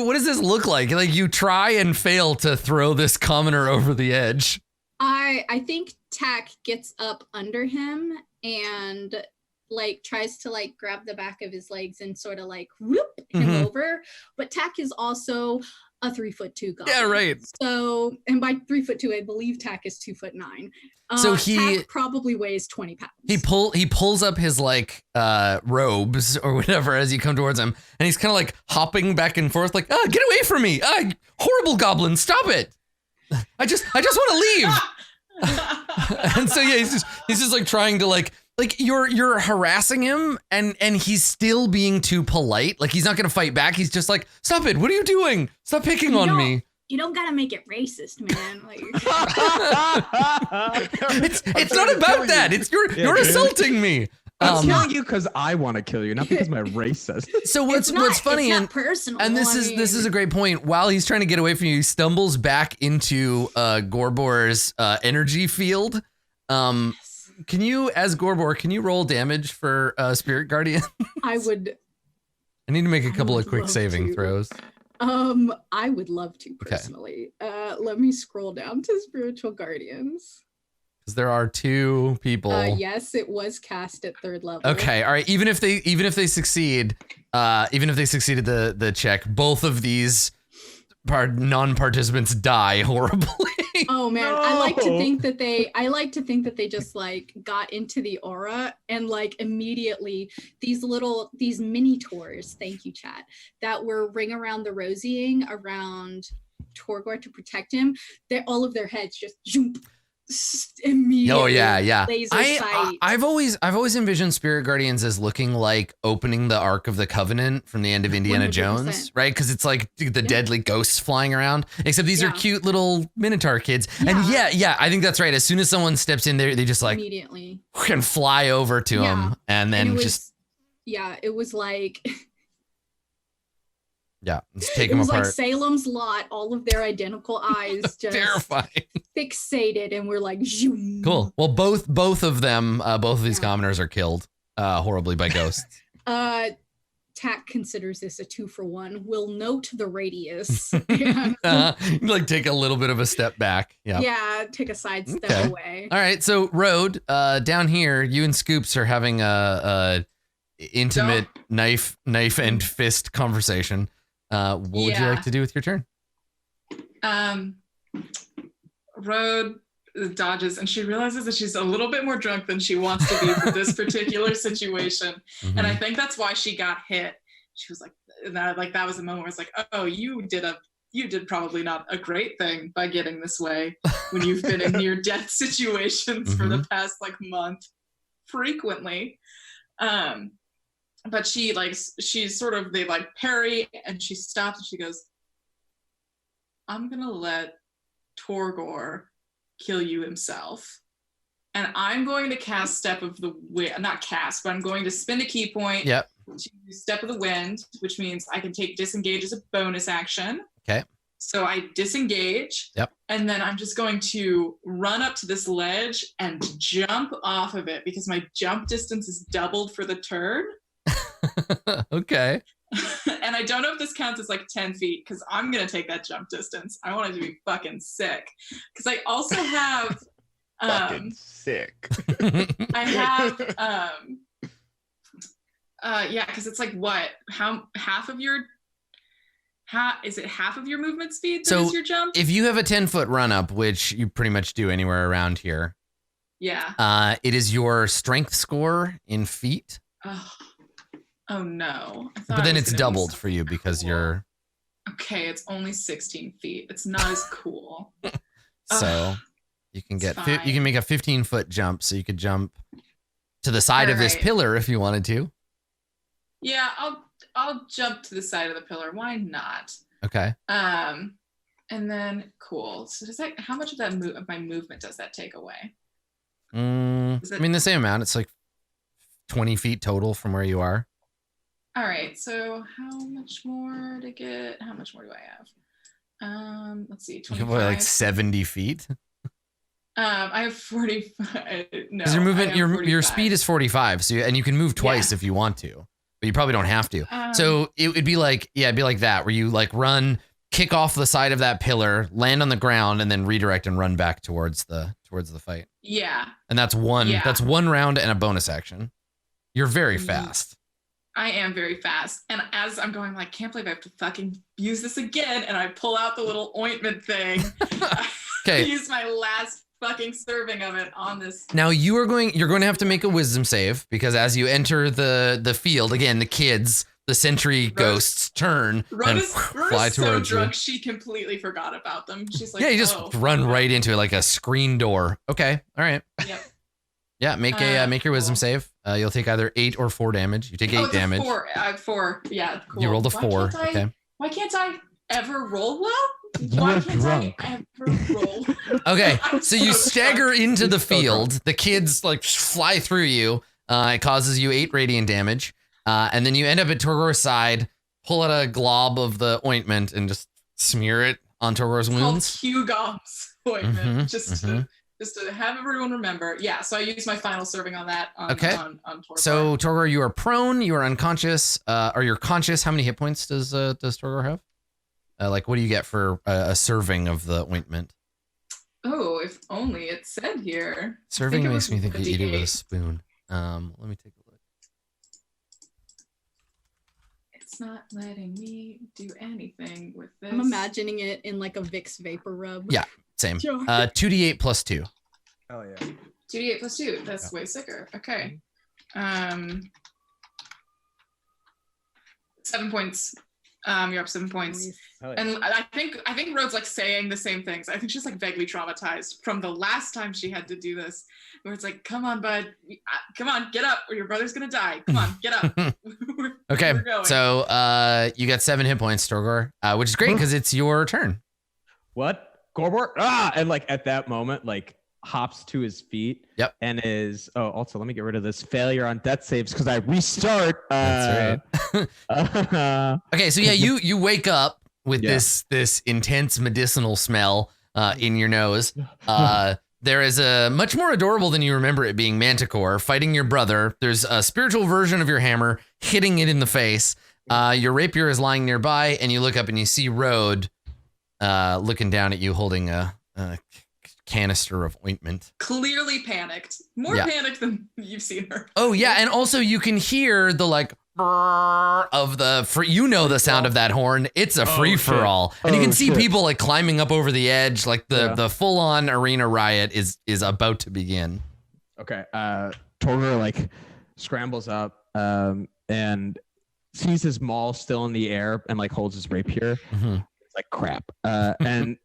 what does this look like? Like you try and fail to throw this commoner over the edge. I think Tack gets up under him and like tries to like grab the back of his legs and sort of like whoop him Mhm. over. But Tack is also a 3'2" goblin. Yeah, right. So, and by 3'2", I believe Tack is 2'9". So he- Tack probably weighs 20 pounds. He pulls up his like robes or whatever as you come towards him, and he's kind of like hopping back and forth, like, oh, get away from me! Horrible goblin, stop it! I just want to leave. And so yeah, he's just like trying to like you're harassing him, and he's still being too polite. Like he's not gonna fight back. He's just like, stop it! What are you doing? Stop picking on me. You don't gotta make it racist, man. Like, It's not about that. It's you're dude. assaulting me. I'm killing you because I want to kill you, not because my race says. So what's funny it's and not personal. and this is a great point. While he's trying to get away from you, he stumbles back into Gorbor's energy field. Can you, as Gorbor, can you roll damage for Spirit Guardian? I would. I need to make a couple of would quick love saving to. throws. I would love to personally. Let me scroll down to Spiritual Guardians. Because there are two people. Yes, it was cast at 3rd level. Okay, all right. Even if they succeed, even if they succeeded the check, both of these non-participants die horribly. Oh man, No. I like to think that they just like got into the aura and like immediately these mini tours, thank you chat, that were ring around the rosieing around Torgor to protect him, all of their heads just jump immediately. Oh yeah. Laser sight. I've always envisioned Spirit Guardians as looking like opening the Ark of the Covenant from the end of Indiana 100%. Jones, right? Because it's like the deadly ghosts flying around. Except these are Yeah. cute little Minotaur kids. And yeah, I think that's right. As soon as someone steps in there, they just like Immediately. can fly over to Yeah. him, and then And it was like just take it him was apart. like Salem's Lot, all of their identical eyes just Terrifying. fixated, and we're like, zoom. Cool. Well, both of them, both of these Yeah. commoners are killed horribly by ghosts. Tack considers this a 2-for-1. We'll note the radius. And, You like take a little bit of a step back. yeah, take a side step Okay. away. All right, so Road, down here, you and Scoops are having a intimate knife and fist conversation. What would you Yeah. like to do with your turn? Road dodges, and she realizes that she's a little bit more drunk than she wants to be for this particular situation. And I think that's why she got hit. She was like, that was a moment where it's like, oh, you did probably not a great thing by getting this way when you've been in near death situations for the past like month frequently. But they like parry, and she stops and she goes, I'm gonna let Torgor kill you himself. And I'm going to cast Step of the Wind, not cast, but I'm going to spend a key point Yep. to Step of the Wind, which means I can take disengage as a bonus action. Okay. So I disengage. Yep. And then I'm just going to run up to this ledge and jump off of it because my jump distance is doubled for the turn. Okay. And I don't know if this counts as like 10 feet because I'm going to take that jump distance. I want it to be fucking sick. Because I also have... Fucking sick. I have... because it's like what? Half of your movement speed that So is your jump? If you have a 10-foot run up, which you pretty much do anywhere around here, Yeah. It is your strength score in feet, Oh no. I thought but then it was it's gonna be doubled for something you because cool. you're. Okay, it's only 16 feet. It's not as cool. So you can it's get you can make a 15-foot jump, so you could jump to the side of this Alright. pillar if you wanted to. Yeah, I'll jump to the side of the pillar. Why not? Okay. And then cool. So does that? How much of that of my movement does that take away? I mean, the same amount. It's like 20 feet total from where you are. All right. So how much more to get? How much more do I have? Let's see. You 25. have like 70 feet. I have 45. No. Because your movement, I have your speed 45. is 45. So and you can move twice if you want to, but you probably don't have to. So it'd be like, it'd be like that, where you like run, kick off the side of that pillar, land on the ground, and then redirect and run back towards the fight. Yeah. And that's one. Yeah. That's one round and a bonus action. You're very fast. I am very fast. And as I'm going, like, can't believe I have to fucking use this again. And I pull out the little ointment thing. Okay. I use my last fucking serving of it on this. Now you're going to have to make a wisdom save, because as you enter the field, again, the kids, the sentry ghosts turn and fly Rhoda's so towards drunk you. she completely forgot about them. She's like, Yeah, you just run right into it like a screen door. Okay. All right. Yep. Yeah, make your wisdom save. You'll take either 8 or 4 damage. You take 8 it's a damage. 4. I have 4. Yeah, cool. You rolled a Why 4. can't I- Okay. Why can't I ever roll well? You Why are can't drunk. I ever roll? Okay. I'm So you so stagger drunk. into the He's so field. The kids like fly through you. It causes you 8 radiant damage. And then you end up at Torgor's side, pull out a glob of the ointment and just smear it on Torgor's It's called wounds. Hugo's ointment. Mhm, Just to have everyone remember. Yeah, so I use my final serving on that on Torgor. So Torgor, you are prone, you are unconscious, or you're conscious. How many hit points does Torgor have? Like, what do you get for a serving of the ointment? Oh, if only it said here. Serving it makes was me think you eat it with a 58. spoon. Let me take a look. It's not letting me do anything with this. I'm imagining it in like a Vicks vapor rub. Yeah. Same. Sure. 2d8 plus 2. Oh yeah. 2d8 plus 2. That's way sicker. Okay. 7 points. You're up 7 points. Nice. Oh, yeah. And I think Rhode's like saying the same things. I think she's like vaguely traumatized from the last time she had to do this, where it's like, come on, bud, come on, get up, or your brother's gonna die. Come on, get up. Okay. We're going. So you got 7 hit points, Torgor, which is great because it's your turn. What? Gorbor? And like at that moment, like hops to his feet. Yep. And also let me get rid of this failure on death saves because I restart. That's right. Okay, so yeah, you wake up with this intense medicinal smell in your nose. There is a much more adorable than you remember it being Manticore fighting your brother. There's a spiritual version of your hammer hitting it in the face. Your rapier is lying nearby, and you look up and you see Rode looking down at you holding a canister of ointment. Clearly panicked. More panicked than you've seen her. Oh yeah, and also you can hear the like of the the sound of that horn. It's a free for all, and you can see people like climbing up over the edge. Like the full on arena riot is about to begin. Okay. Torgor like scrambles up and sees his maul still in the air and like holds his rapier. Mm-hmm. It's like crap. And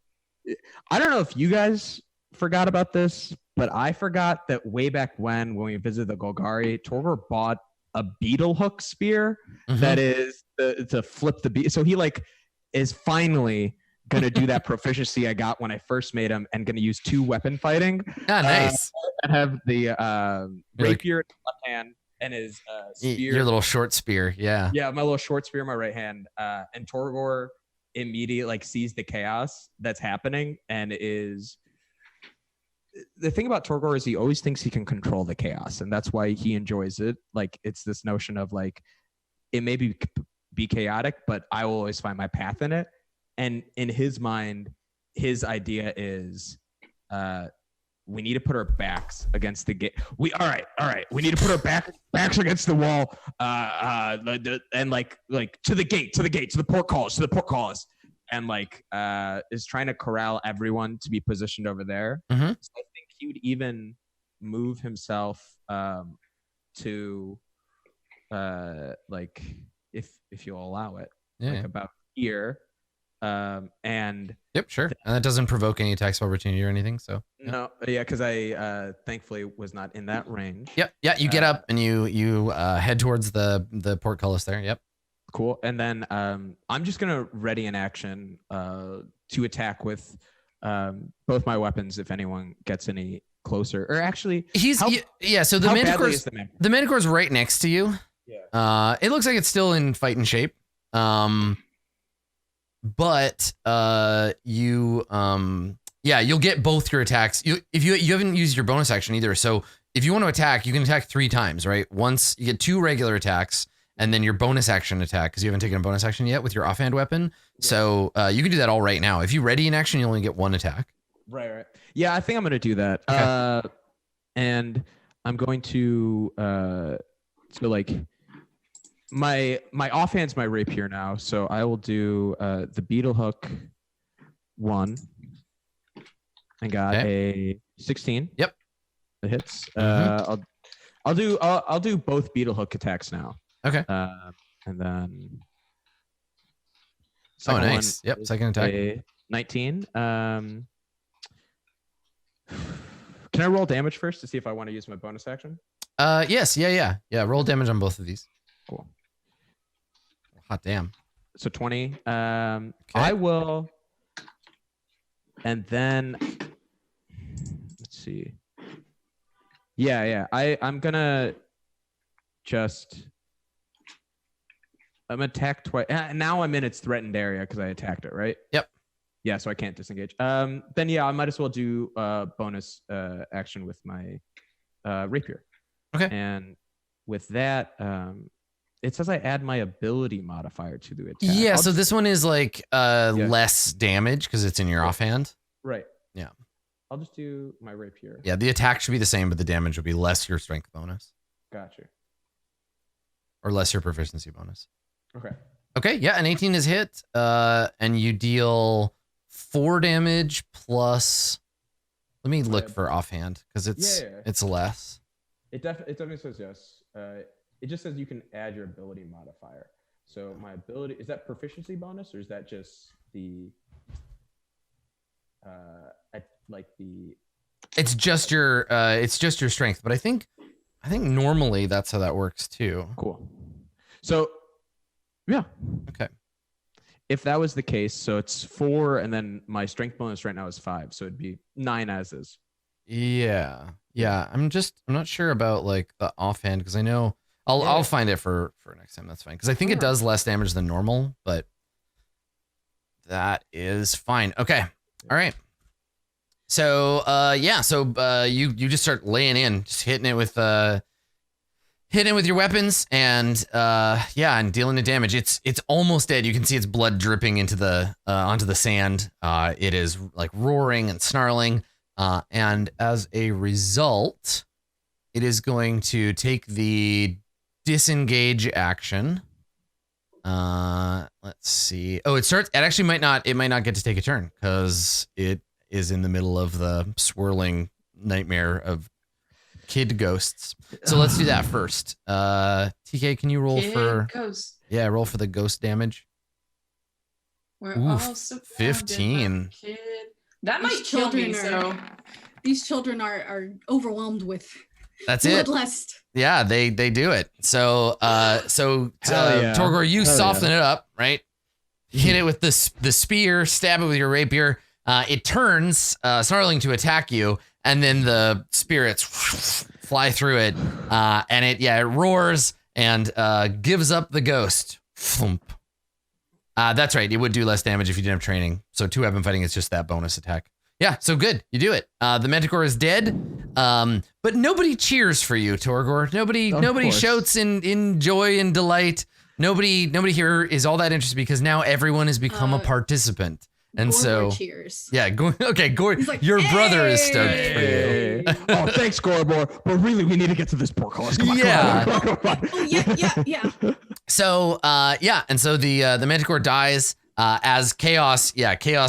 I don't know if you guys forgot about this, but I forgot that way back when we visited the Golgari, Torgor bought a beetle hook spear that is to flip the beat. So he like is finally gonna do that proficiency I got when I first made him, and gonna use 2 weapon fighting. Ah, nice. And have the rapier in his left hand and his spear. Your little short spear, yeah. Yeah, my little short spear in my right hand. And Torgor immediately like sees the chaos that's happening and is. The thing about Torgor is he always thinks he can control the chaos, and that's why he enjoys it. Like it's this notion of like it may be chaotic, but I will always find my path in it. And in his mind, his idea is we need to put our backs against the gate. All right. We need to put our backs against the wall, and like to the gate, to the portcullis, and like is trying to corral everyone to be positioned over there. Mm-hmm. So I think he would even move himself to like if you'll allow it, like about here. And yep, sure. And that doesn't provoke any attacks of opportunity or anything. So no, yeah, because I thankfully was not in that range. Yep, yeah. You get up and you head towards the portcullis there. Yep. Cool. And then I'm just gonna ready an action to attack with both my weapons if anyone gets any closer. Or actually, So the Manticore's right next to you. Yeah. It looks like it's still in fighting shape. But you'll get both your attacks. If you haven't used your bonus action either. So if you want to attack, you can attack 3 times, right? Once you get 2 regular attacks and then your bonus action attack, because you haven't taken a bonus action yet with your offhand weapon. Yeah. So you can do that all right now. If you ready an action, you only get 1 attack. Right. Yeah, I think I'm gonna do that. Okay. And I'm going to so like my offhand's my rapier now, so I will do the beetle hook 1. I got a 16. Yep, it hits. I'll do both beetle hook attacks now. Okay. And then nice. Yep, second attack. A 19. Can I roll damage first to see if I want to use my bonus action? Yes. Yeah. Roll damage on both of these. Cool. Hot damn. So 20. I will. And then let's see. Yeah. I'm gonna attack twice. Now I'm in its threatened area because I attacked it, right? Yep. Yeah, so I can't disengage. Then I might as well do bonus action with my rapier. Okay. And with that, it says I add my ability modifier to the attack. Yeah, so this one is like less damage because it's in your offhand. Right. Yeah. I'll just do my rapier. Yeah, the attack should be the same, but the damage will be less your strength bonus. Gotcha. Or less your proficiency bonus. Okay, yeah, an 18 is hit, and you deal 4 damage plus. Let me look for offhand because it's less. It definitely says yes. It just says you can add your ability modifier. So my ability, is that proficiency bonus or is that just the It's just your strength, but I think normally that's how that works too. Cool. So yeah. Okay. If that was the case, so it's 4 and then my strength bonus right now is 5, so it'd be 9 as is. Yeah. I'm not sure about like the offhand because I know I'll find it for next time. That's fine because I think it does less damage than normal, but that is fine. Okay. All right. So you just start laying in, just hitting it with your weapons and and dealing the damage. It's almost dead. You can see its blood dripping into the onto the sand. It is like roaring and snarling. And as a result, it is going to take the disengage action. Let's see. Oh, it actually might not get to take a turn because it is in the middle of the swirling nightmare of kid ghosts. So let's do that first. TK, can you roll roll for the ghost damage? We're all surrounded 15. by kid. That might kill me. These children are overwhelmed with that's bloodlust. Yeah, they do it. So Torgor, you soften it up, right? Hit it with the spear, stab it with your rapier. It turns, snarling to attack you, and then the spirits fly through it, and it roars and gives up the ghost. Thump. That's right. It would do less damage if you didn't have training. So 2-weapon fighting is just that bonus attack. Yeah, so good. You do it. The Manticore is dead, but nobody cheers for you, Torgor. Nobody shouts in joy and delight. Nobody here is all that interested because now everyone has become a participant. And Gorbor cheers. Yeah, Gord, like, your brother is stoked for you. Oh, thanks, Gorbor. But really, we need to get to this portcullis. Come on. Oh, yeah. So, and so the Manticore dies as chaos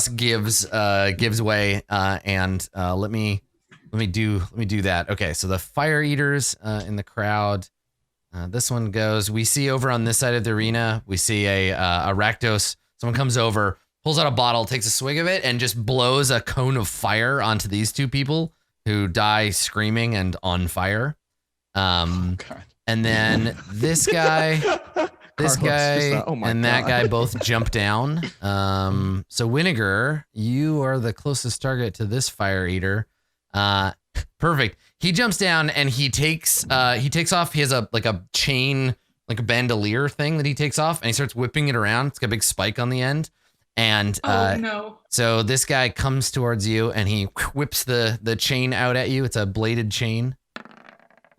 gives way. And let me Let me do that. Okay, so the fire eaters in the crowd. This one goes. We see over on this side of the arena. We see a Rakdos. Someone comes over, pulls out a bottle, takes a swig of it, and just blows a cone of fire onto these two people who die screaming and on fire. And then this guy, and that guy both jump down. So Winnegar, you are the closest target to this fire eater. Perfect. He jumps down and he takes off. He has a chain, like a bandolier thing that he takes off, and he starts whipping it around. It's got a big spike on the end. And no. So this guy comes towards you and he whips the chain out at you. It's a bladed chain.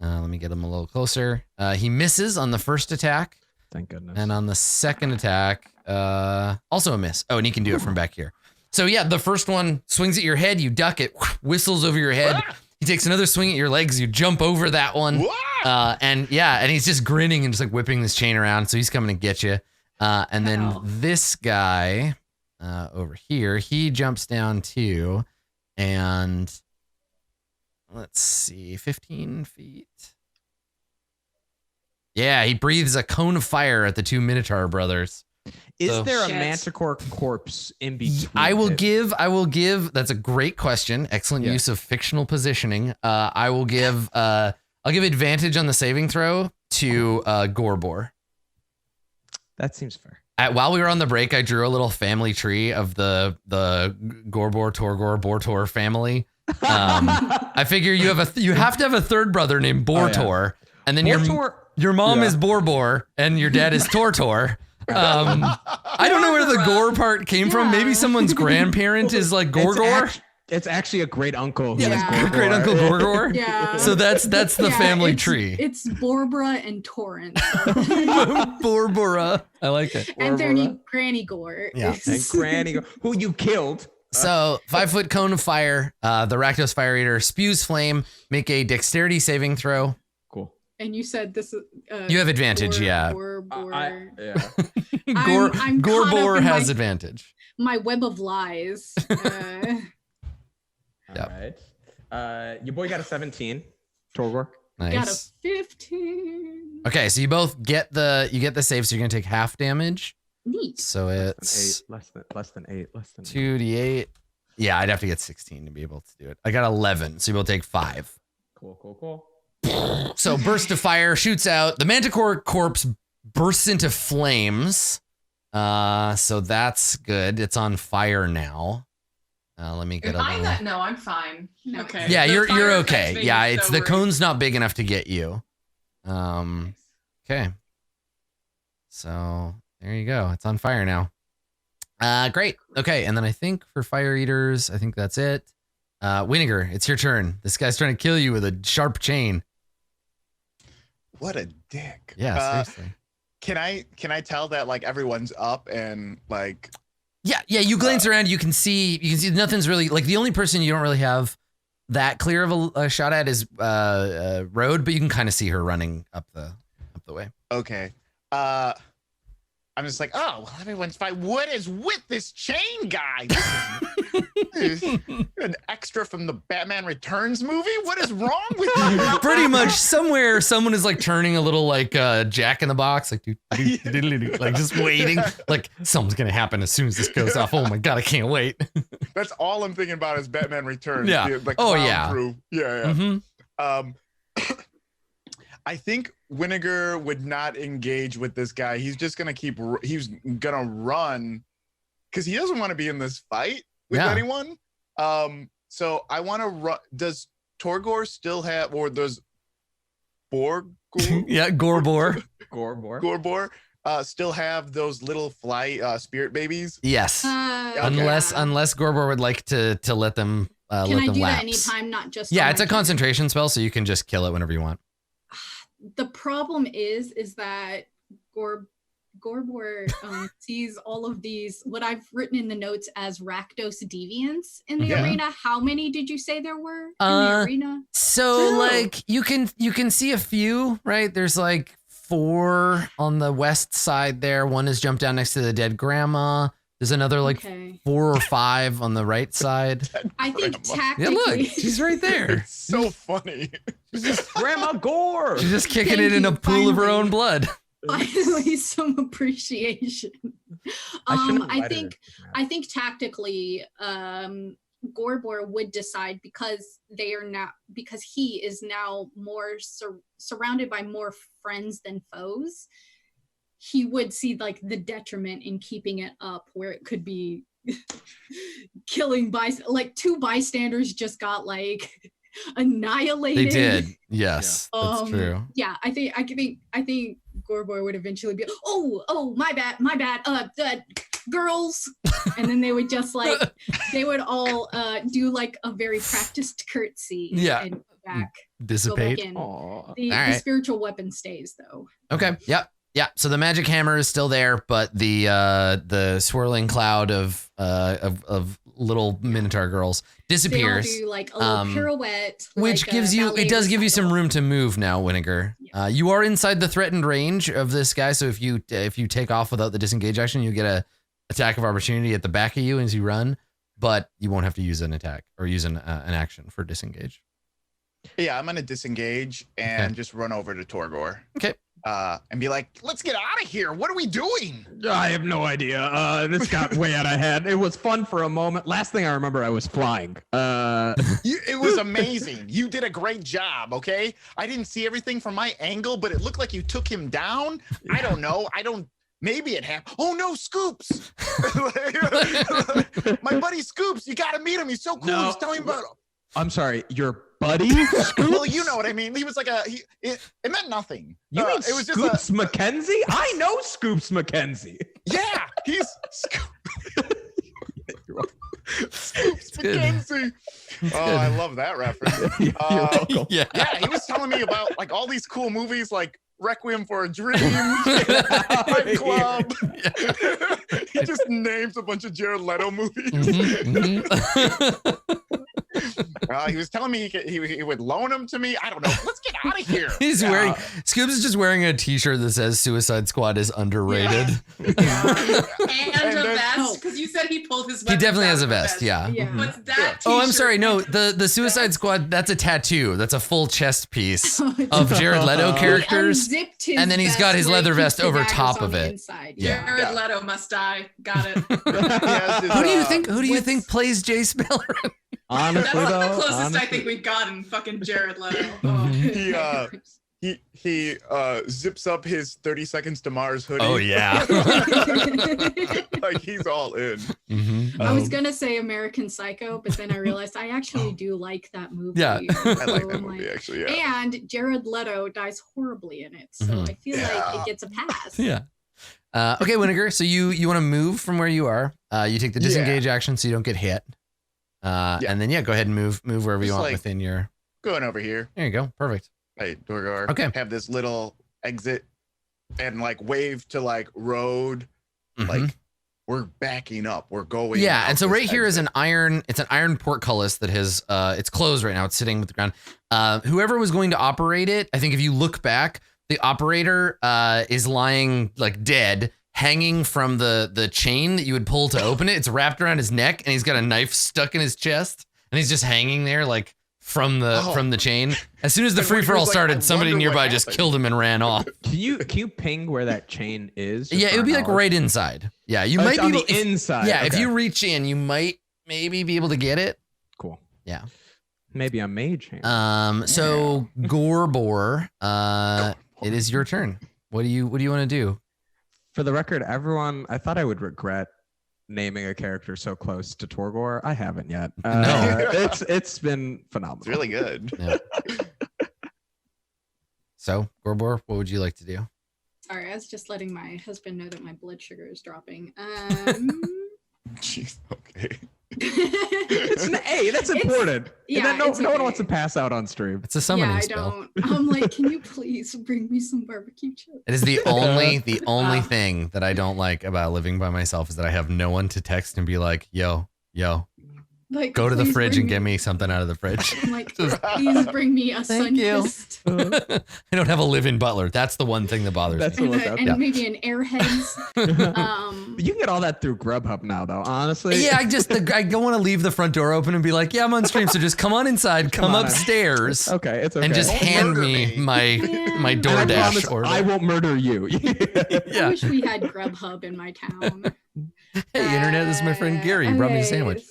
Let me get him a little closer. He misses on the first attack. Thank goodness. And on the second attack, also a miss. Oh, and he can do it from back here. So yeah, the first one swings at your head, you duck it, whistles over your head. He takes another swing at your legs, you jump over that one. And he's just grinning and just like whipping this chain around. So he's coming to get you. And then this guy over here, he jumps down too. And let's see, 15 feet. Yeah, he breathes a cone of fire at the two Minotaur brothers. Is there a Manticore corpse in between? I will give. That's a great question. Excellent use of fictional positioning. I'll give advantage on the saving throw to Gorbor. That seems fair. While we were on the break, I drew a little family tree of the Gorbor, Torgor, Bortor family. I figure you have to have a third brother named Bortor, and then your mom is Borbor and your dad is Tortor. I don't know where the gore part came from. Maybe someone's grandparent is like Gorgor. It's actually a great uncle. Great uncle Gorgor. Yeah. So that's the family tree. It's Borbora and Torrance. Borbora. I like it. And their Granny Gore. Yeah. And Granny Gore, who you killed. So 5-foot cone of fire. The Rakdos Fire Eater spews flame. Make a dexterity saving throw. Cool. And you said this is. You have advantage, yeah. Gorbor has advantage. My web of lies. All right. Your boy got a 17. Torgor. Nice. Got a 15. Okay, so you both get the save, so you're gonna take half damage. Neat. So it's less than 8. 2d8. Yeah, I'd have to get 16 to be able to do it. I got 11, so you will take 5. Cool. So burst of fire shoots out. The Manticore corpse bursts into flames. So that's good. It's on fire now. Let me get No, a I'm fine. No. Okay. Yeah, The you're fire okay. effects made Yeah, me it's so the worried. cone's not big enough to get you. Okay. So there you go. It's on fire now. Great. Okay, and then I think for fire eaters, I think that's it. Winnegar, it's your turn. This guy's trying to kill you with a sharp chain. What a dick. Yeah, seriously. Can I tell that like everyone's up and like? Yeah. You glance around. You can see nothing's really like the only person you don't really have that clear of a shot at is Road, but you can kind of see her running up the way. Okay. I'm just like, oh, well, everyone's fine. What is with this chain guy? This is an extra from the Batman Returns movie. What is wrong with you? Pretty much somewhere someone is like turning a little like Jack in the Box, like like just waiting. Like something's gonna happen as soon as this goes off. Oh my god, I can't wait. That's all I'm thinking about is Batman Returns. Yeah. The Oh, clown yeah. crew. Yeah. Mm-hmm. I think Winnegar would not engage with this guy. He's just gonna he's gonna run because he doesn't want to be in this fight with anyone. So I want to run. Does Torgor still have, or does Gorbor still have those little spirit babies? Yes. Unless Gorbor would like to let them Can let I them do lapse. that anytime, not just? Yeah, on it's my a turn? concentration spell, so you can just kill it whenever you want. The problem is that Gorbor sees all of these, what I've written in the notes as Rakdos deviants in the arena. How many did you say there were in the arena? So like you can see a few, right? There's like 4 on the west side there. One has jumped down next to the dead grandma. There's another like Okay. 4 or 5 on the right side. I think Grandma. Yeah, tactically. look, she's right there. It's so funny. Grandma Gore. She's just kicking Thank it in a you, pool of her finally. own blood. Finally, some appreciation. I think tactically, Gorbor would decide because he is now more surrounded by more friends than foes. He would see like the detriment in keeping it up, where it could be killing like 2 bystanders just got like annihilated. They did. Yes, that's true. Yeah, I think Gorbor would eventually be, oh, my bad, girls, and then they would just like they would all do like a very practiced curtsy. Yeah. And back. Dissipate. Go back in. Aw. The All right. spiritual weapon stays though. Okay. Yep. Yeah. So the magic hammer is still there, but the swirling cloud of little Minotaur girls disappears. They all do like a little pirouette, Which like gives a you, ballet it does give you some recital. room to move now, Winnegar. Yeah. You are inside the threatened range of this guy, so if you take off without the disengage action, you get a attack of opportunity at the back of you as you run, but you won't have to use an attack or use an action for disengage. Yeah, I'm gonna disengage and Okay. just run over to Torgor. Okay. And be like, let's get out of here. What are we doing? I have no idea. This got way out of hand. It was fun for a moment. Last thing I remember, I was flying. It was amazing. You did a great job, okay? I didn't see everything from my angle, but it looked like you took him down. I don't know. Maybe it happened. Oh no, Scoops! My buddy Scoops, you gotta meet him. He's so cool. No. He's telling me about. I'm sorry, your buddy? Well, you know what I mean. He was like it meant nothing. You mean it was just Scoops McKenzie? I know Scoops McKenzie. yeah, he's Scoops good. McKenzie. Oh, I love that reference. You're welcome. Yeah. Yeah, he was telling me about like all these cool movies like Requiem for a Dream, Fight Club. He just names a bunch of Jared Leto movies. Mhm, mhm. He was telling me he would loan them to me. I don't know. Let's get out of here. He's wearing Scoops is just wearing a t-shirt that says Suicide Squad is underrated. And And a then- vest, because you said he pulled his. He weapons definitely out has a of vest, yeah. Yeah. What's that? Oh, I'm t-shirt? sorry. No, the Suicide Squad, that's a tattoo. That's a full chest piece It's of Jared Leto He characters. unzipped his and then he's got vest his where he leather keeps vest the over daggers top on of the it. inside. Yeah. Jared Leto must die. Got it. He has his, Who do you what's- think plays Jace Beleren? Honestly, That's though, the closest I honestly- think we've gotten. Fucking Jared Leto. Mhm. he zips up his 30 Seconds to Mars hoodie. Oh yeah. Like he's all in. Mhm. I was gonna say American Psycho, but then I realized I actually do like that movie. Yeah. I like So that I'm movie like- actually. Yeah. And Jared Leto dies horribly in it, so Mhm. I feel Yeah. like it gets a pass. Yeah. Okay, Winnegar. So you want to move from where you are. You take the disengage action so you don't get hit. And then go ahead and move wherever you Just want like- within your. Going over here. There you go. Perfect. Hey, Dorgar. Okay. Have this little exit and like wave to like road. Mhm. Like we're backing up. We're going. Yeah, out and so this right here is exit. it's an iron portcullis that has it's closed right now. It's sitting with the ground. Whoever was going to operate it, I think if you look back, the operator is lying like dead, hanging from the chain that you would pull to open it. It's wrapped around his neck, and he's got a knife stuck in his chest, and he's just hanging there like from the chain. As soon as the And free for all Winnegar's like, started, I somebody wonder what nearby just happened. killed him and ran off. Can you ping where that chain is? just Yeah, for it would be our like knowledge? right inside. Yeah, you Oh, might it's be on able, the inside. Yeah, if Okay. you reach in, you might maybe be able to get it. Cool. Yeah. Maybe a mage hand. So Gorbor, it is your turn. What do you want to do? For the record, everyone, I thought I would regret naming a character so close to Torgor. I haven't yet. No. It's been phenomenal. It's really good. So Gorbor, what would you like to do? Sorry, I was just letting my husband know that my blood sugar is dropping. Jeez. Okay. It's an A. That's It's- important. yeah, and then it's no one okay. wants to pass out on stream. It's a summoning I spell. don't. I'm like, can you please bring me some barbecue chips? It is the only Wow. thing that I don't like about living by myself is that I have no one to text and be like, yo, Like, Go to the please fridge bring and get me something out of the fridge. I'm like, please bring me a Thank you. Sunkist. I don't have a live-in butler. That's the one thing that bothers That's me. the And, look out. and Yeah. maybe an Airheads. You can get all that through Grubhub now, though. Honestly. Yeah, I don't want to leave the front door open and be like, yeah, I'm on stream, so just come on inside, come on. upstairs, Okay, it's okay. and just Don't hand murder me me. my Yeah. my And I promise DoorDash order. I won't murder you. I Yeah. wish we had Grubhub in my town. Hey, internet, this is my friend Gary. He brought me a Okay. sandwich.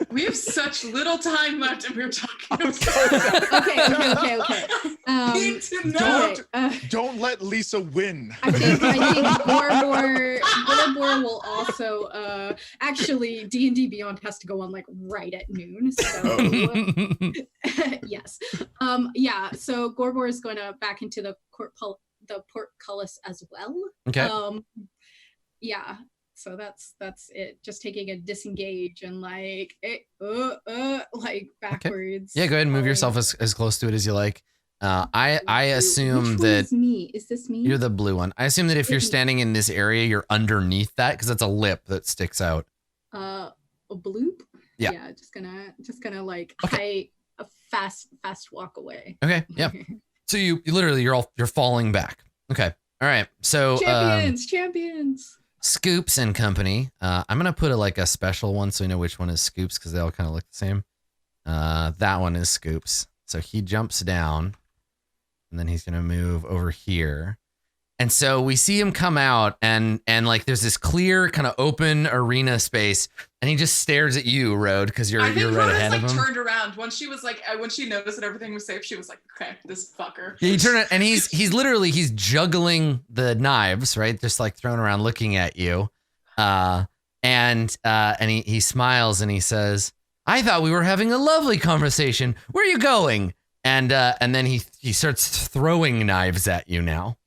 We have such little time left, and we're talking about. Okay. Need to know. Don't let Lisa win. I think Gorbor will also actually D&D Beyond has to go on like right at noon. So yes. Yeah, so Gorbor is going to back into the portcullis as well. Okay. Yeah. So that's it. Just taking a disengage and like backwards. Yeah, go ahead and move yourself as close to it as you like. I assume Which one that is me. Is this me? you're the blue one. I assume that if you're standing in this area, you're underneath that because that's a lip that sticks out. A bloop. Yeah. Yeah. Just gonna like a fast walk away. Okay. Yeah. So you literally you're falling back. Okay. All right. So Champions. Scoops and company. I'm gonna put a special one so we know which one is Scoops because they all kind of look the same. That one is Scoops. So he jumps down, and then he's gonna move over here. And so we see him come out, and like there's this clear kind of open arena space, and he just stares at you, Road, because you're I think right Rhoda's ahead like of him. turned around when she was like when she noticed that everything was safe. She was like, "Okay, this fucker." Yeah, you turn it, and he's literally juggling the knives, right? Just like thrown around, looking at you, and he smiles and he says, "I thought we were having a lovely conversation. Where are you going?" And then he starts throwing knives at you now.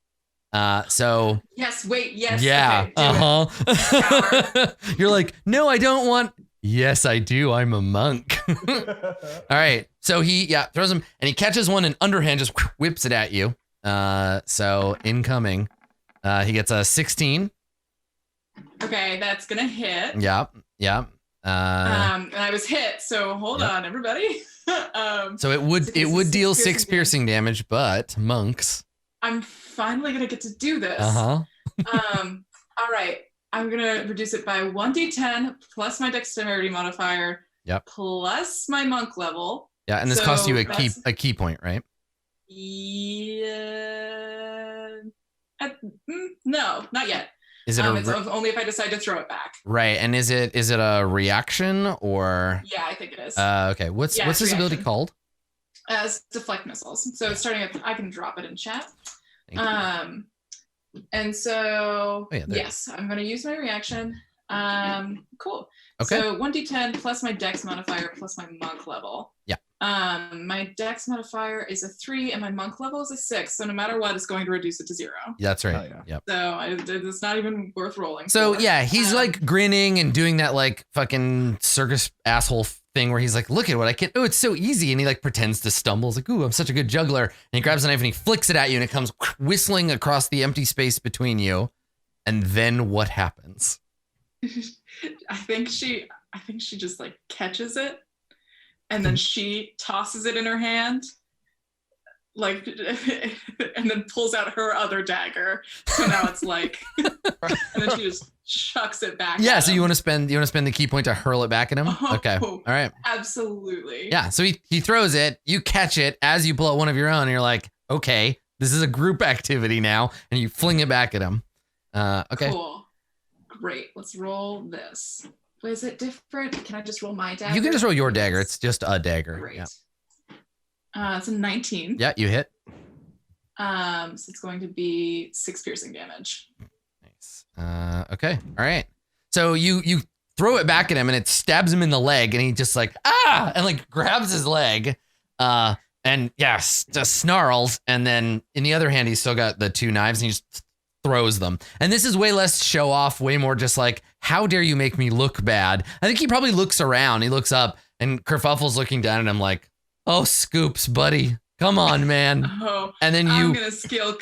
So Yes. Wait. Yes. yeah, Okay, do it. You're like, no, I don't want. Yes, I do. I'm a monk. All right. So he throws him and he catches one and underhand just whips it at you. So incoming, he gets a 16. Okay, that's gonna hit. Yeah. And I was hit. So hold on, everybody. So it would deal 6 piercing damage, but monks. I'm finally gonna get to do this. Uh-huh. All right. I'm gonna reduce it by 1d10 plus my dexterity modifier. Yep. Plus my monk level. Yeah, and this So costs you a that's- key point, right? Yeah. No, not yet. Is it It's only if I decide to throw it back. right? And is it a reaction or Yeah, I think it is. okay. What's Yeah, this it's ability reaction. called? As deflect missiles. So starting at, I can drop it in chat. Thank you. And so Oh, yeah, there. yes, I'm gonna use my reaction. Cool. Okay. So 1d10 plus my dex modifier plus my monk level. Yeah. My dex modifier is a 3 and my monk level is a 6. So no matter what, it's going to reduce it to 0. That's right. Oh, yeah. Yep. So it's not even worth rolling. So for. yeah, he's like grinning and doing that like fucking circus asshole thing where he's like, look at what I can. Oh, it's so easy. And he like pretends to stumble. He's like, ooh, I'm such a good juggler. And he grabs a knife and he flicks it at you and it comes whistling across the empty space between you. And then what happens? I think she just like catches it and then she tosses it in her hand like and then pulls out her other dagger. So now it's like and then she just chucks it back. Yeah, at so him. you want to spend the key point to hurl it back at him? Okay. All right. Absolutely. Yeah, so he throws it, you catch it as you pull out one of your own, and you're like, okay, this is a group activity now, and you fling it back at him. Okay. Cool. Great. Let's roll this. Was it different? Can I just roll my dagger? You can just roll your dagger. It's just a dagger. Great. Yeah. It's a 19. Yeah, you hit. So it's going to be 6 piercing damage. Nice. Okay. All right. So you throw it back at him and it stabs him in the leg and he just like, and like grabs his leg. And yes, just snarls. And then in the other hand, he's still got the 2 knives and he just throws them. And this is way less show off, way more just like, how dare you make me look bad? I think he probably looks around. He looks up and Kerfuffle's looking down at him like, oh, Scoops, buddy, Come on, man. Oh, And then I'm gonna kill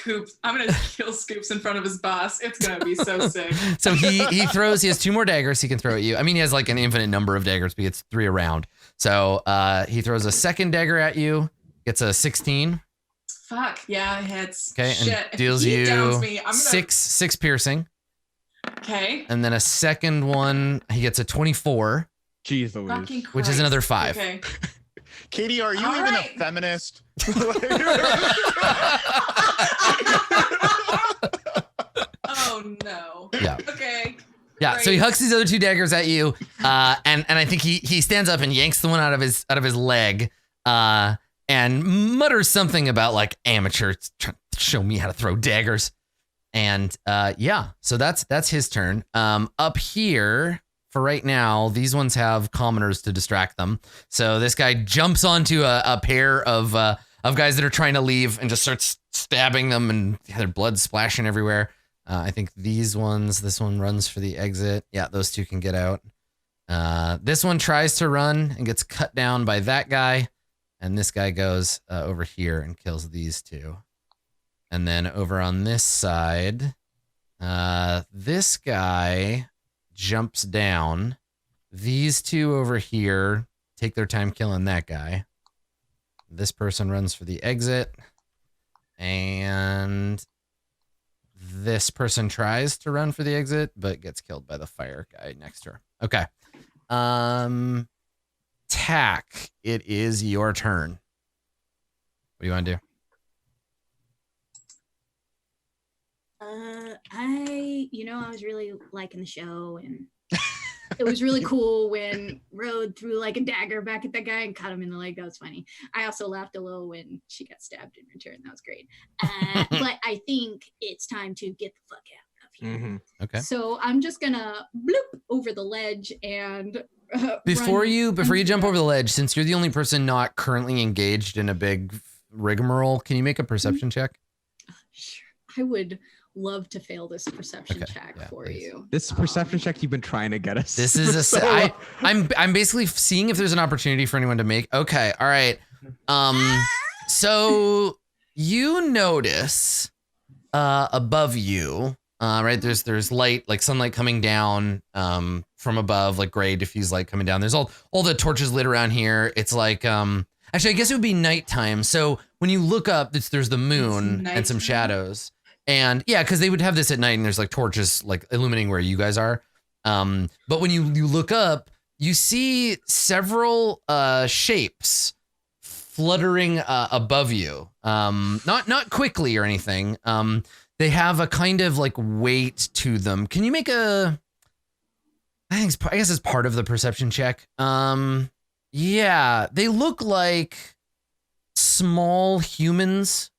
Scoops in front of his boss. It's gonna be so sick. So he has 2 more daggers he can throw at you. I mean, he has like an infinite number of daggers, but he gets 3 around. So he throws a second dagger at you, gets a 16. Fuck, yeah, it hits. Okay, Shit. and deals If he you downs me, I'm gonna... 6 piercing. Okay. And then a second one, he gets a 24. Jeez Louise. Fucking Which is Christ. another 5. Okay. Katie, are you All even right. a feminist? Oh no. Yeah. Okay. Yeah, so he Great. hucks these other 2 daggers at you, and I think he stands up and yanks the one out of his leg, and mutters something about like amateur, trying to show me how to throw daggers, and yeah, so that's his turn. Up here for right now, these ones have commoners to distract them. So this guy jumps onto a pair of guys that are trying to leave and just starts stabbing them, and their blood's splashing everywhere. I think this one runs for the exit. Yeah, those 2 can get out. This one tries to run and gets cut down by that guy. And this guy goes over here and kills these 2. And then over on this side, this guy jumps down. These 2 over here take their time killing that guy. This person runs for the exit. And this person tries to run for the exit, but gets killed by the fire guy next to her. Okay. Tack, it is your turn. What do you want to do? I was really liking the show, and it was really cool when Rode threw like a dagger back at that guy and cut him in the leg. That was funny. I also laughed a little when she got stabbed in return. That was great. But I think it's time to get the fuck out of here. Mm-hmm. Okay. So I'm just gonna bloop over the ledge and Before run you jump over the ledge, since you're the only person not currently engaged in a big rigmarole, can you make a perception check? Sure. I would love to fail this perception Okay, check yeah, for please. you. This perception check you've been trying to get us. This is a So, I'm basically seeing if there's an opportunity for anyone to make. Okay, all right. So you notice above you, right? There's light, like sunlight coming down from above, like gray diffuse light coming down. There's all the torches lit around here. It's like actually I guess it would be nighttime. So when you look up, there's the moon and some shadows. And yeah, because they would have this at night and there's like torches like illuminating where you guys are. But when you look up, you see several shapes fluttering above you. Not quickly or anything. They have a kind of like weight to them. Can you make I guess it's part of the perception check. Yeah, they look like small humans.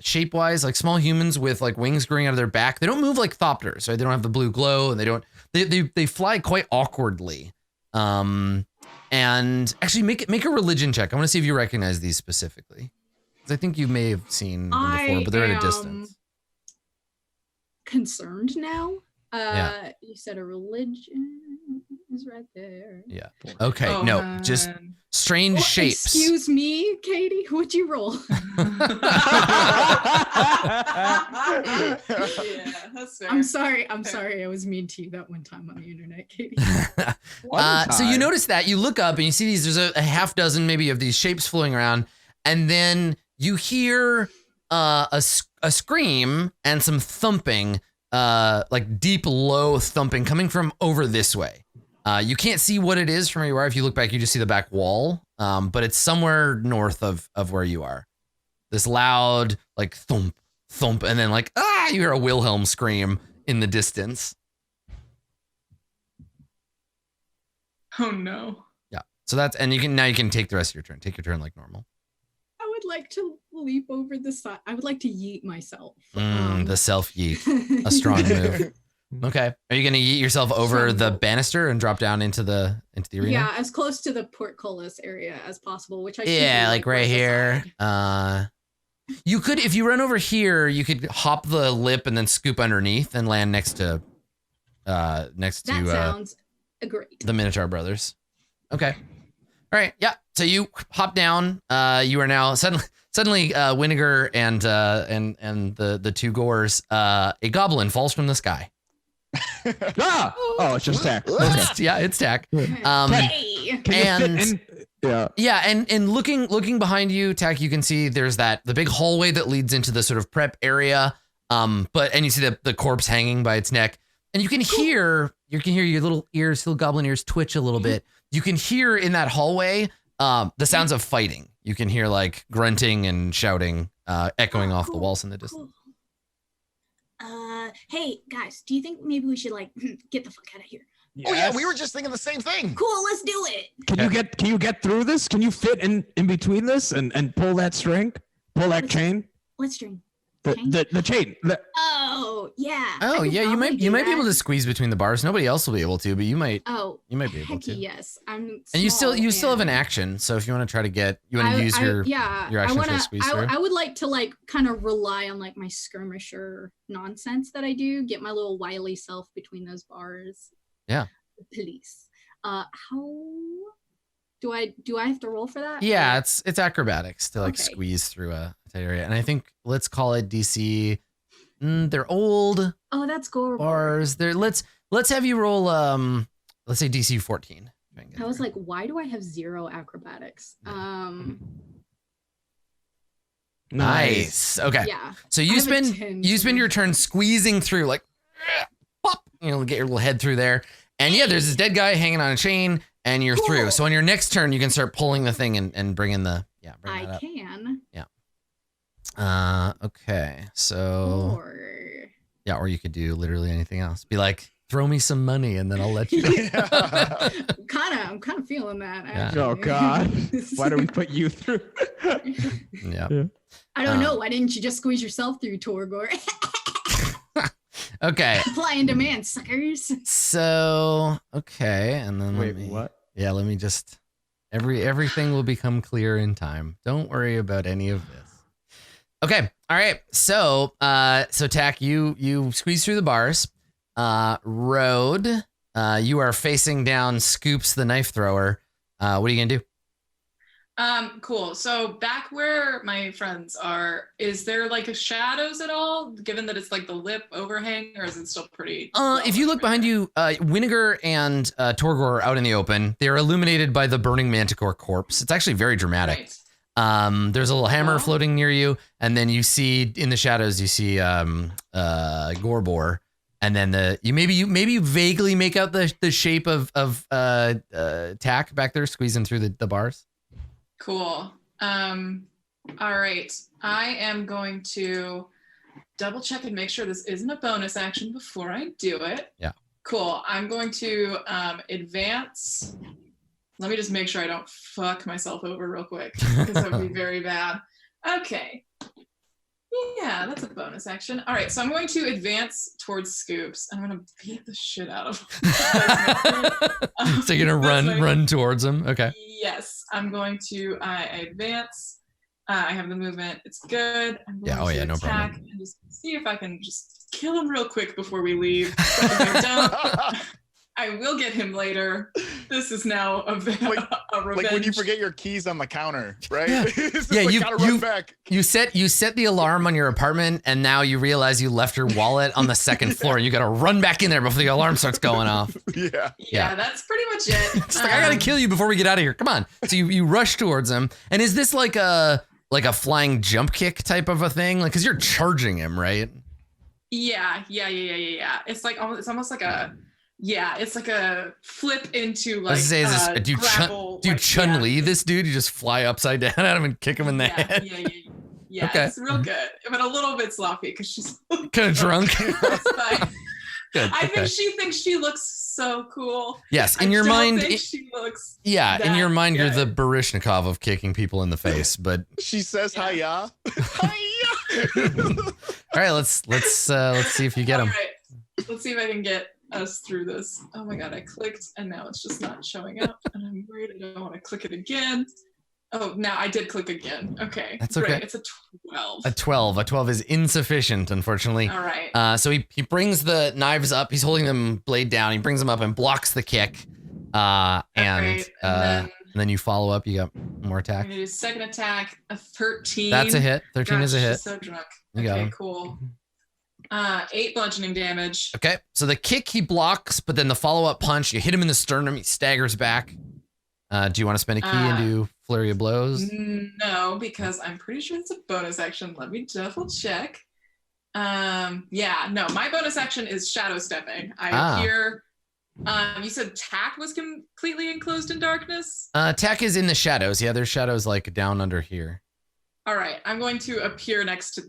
Shape wise, like small humans with like wings growing out of their back. They don't move like thopters, right? They don't have the blue glow, and they fly quite awkwardly. And actually make a religion check. I want to see if you recognize these specifically, because I think you may have seen them before, but they're at a distance. Concerned now. Yeah. You said a religion is right there. Yeah. Okay. Oh, no, man. just strange Oh, shapes. Excuse me, Katie. What'd you roll? Yeah, that's fair. I'm sorry. I was mean to you that one time on the internet, Katie. So you notice that you look up and you see these. There's a half dozen maybe of these shapes floating around, and then you hear a scream and some thumping. Like deep, low thumping coming from over this way. You can't see what it is from where you are. If you look back, you just see the back wall. But it's somewhere north of where you are. This loud, like thump, thump, and then like, you hear a Wilhelm scream in the distance. Oh no. Yeah. So that's, and you can take the rest of your turn. Take your turn like normal. I would like to leap over the side. I would like to yeet myself. The self yeet. A strong move. Okay. Are you going to yeet yourself over the banister and drop down into the arena? Yeah, as close to the portcullis area as possible, which I should Yeah, do, like right here. You could, if you run over here, you could hop the lip and then scoop underneath and land next to That sounds great. the Minotaur brothers. Okay. All right. Yeah. So you hop down. You are now suddenly, Winnegar and the two Gores, a goblin falls from the sky. Ah! Oh, it's just Tack. Yeah, it's Tack. Hey. And Yeah. and looking behind you, Tack, you can see there's the big hallway that leads into the sort of prep area. And you see the corpse hanging by its neck, and you can hear your little goblin ears twitch a little bit. You can hear in that hallway the sounds of fighting. You can hear like grunting and shouting echoing off the walls in the distance. Hey guys, do you think maybe we should like get the fuck out of here? Yes. Oh yeah, we were just thinking the same thing. Cool, let's do it. Can you get through this? Can you fit in between this and pull that string? Pull that chain? What string? The chain. Oh yeah. Oh yeah, you might be able to squeeze between the bars. Nobody else will be able to, but you might. Oh, you might be able to. Yes, I'm. And you still have an action. So if you want to try to use your action to squeeze through. I would like to like kind of rely on like my skirmisher nonsense that I do. Get my little wily self between those bars. Yeah. Police. How do I have to roll for that? Yeah, it's acrobatics to like Okay. squeeze through a tight area, and I think let's call it DC. They're old Oh, that's gore. bars. Let's have you roll let's say DC 14. I was like, why do I have 0 acrobatics? Nice. Okay. Yeah. So I you have a 10, spend your turn squeezing through, like, pop, get your little head through there, and yeah, there's this dead guy hanging on a chain, and you're through. So on your next turn, you can start pulling the thing and bring in the bring that I up. can. Okay. So Or or you could do literally anything else. Be like, throw me some money, and then I'll let you. I'm kind of feeling that. Yeah. Actually. Oh God! Why do we put you through? Yeah. I don't know. Why didn't you just squeeze yourself through, Torgor? Okay. Supply and demand, suckers. So okay, and then Wait, what? Yeah, let me just everything will become clear in time. Don't worry about any of this. Okay. All right. So Tack, you squeeze through the bars. Road, you are facing down Scoops the knife thrower. What are you gonna do? Cool. So back where my friends are, is there like a shadows at all? Given that it's like the lip overhang, or is it still pretty? If you look behind you, Winnegar and Torgor are out in the open. They're illuminated by the burning Manticore corpse. It's actually very dramatic. Right. There's a little hammer Oh. floating near you, and then you see in the shadows you see Gorbor, and then you maybe vaguely make out the shape of Tack back there squeezing through the bars. Cool. All right. I am going to double check and make sure this isn't a bonus action before I do it. Yeah. Cool. I'm going to advance. Let me just make sure I don't fuck myself over real quick, because that would be very bad. Okay. Yeah, that's a bonus action. All right, so I'm going to advance towards Scoops. I'm going to beat the shit out of him. So you're gonna run towards him. Okay. Yes, I'm going to advance. I have the movement. It's good. I'm going to no attack problem. and just see if I can just kill him real quick before we leave. If I don't, I will get him later. This is now a revenge. Like when you forget your keys on the counter, right? Yeah. It's just Yeah, like, you- gotta run back. You set the alarm on your apartment, and now you realize you left your wallet on the second floor, and you gotta run back in there before the alarm starts going off. Yeah. Yeah, that's pretty much it. It's like, I gotta kill you before we get out of here. Come on. So you rush towards him, and is this like a flying jump kick type of a thing? Like, cause you're charging him, right? Yeah. It's like it's almost like a it's like a flip into like Do you grapple, Chun-Li this dude? You just fly upside down at him and kick him in the head? Yeah, Okay. it's real good, but a little bit sloppy because she's Kind of drunk. It's fine. Good. I Okay. think she thinks she looks so cool. Yes, I in your don't mind, think she looks. in your mind, you're the good. Baryshnikov of kicking people in the face. But She says Yeah. hiya. all right, let's see if you get him. All right, let's see if I can get us through this. Oh my god, I clicked and now it's just not showing up, and I'm worried I don't want to click it again. Oh, now I did click again. Okay, That's okay. Great. It's a 12. A 12. A 12 is insufficient, unfortunately. All right. So he brings the knives up. He's holding them blade down. He brings them up and blocks the kick. And Great. And then And then you follow up. You got more I'm attack. gonna do second attack, a 13. That's a hit. 13 is a Gosh, hit. I'm so drunk. You got Okay, him. cool. 8 bludgeoning damage. Okay, so the kick he blocks, but then the follow-up punch, you hit him in the sternum, he staggers back. Do you want to spend a key and do flurry of blows? No, because I'm pretty sure it's a bonus action. Let me double check. Yeah, no, my bonus action is shadow stepping. I appear. You said Tack was completely enclosed in darkness? Tack is in the shadows. Yeah, there's shadows like down under here. All right, I'm going to appear next to.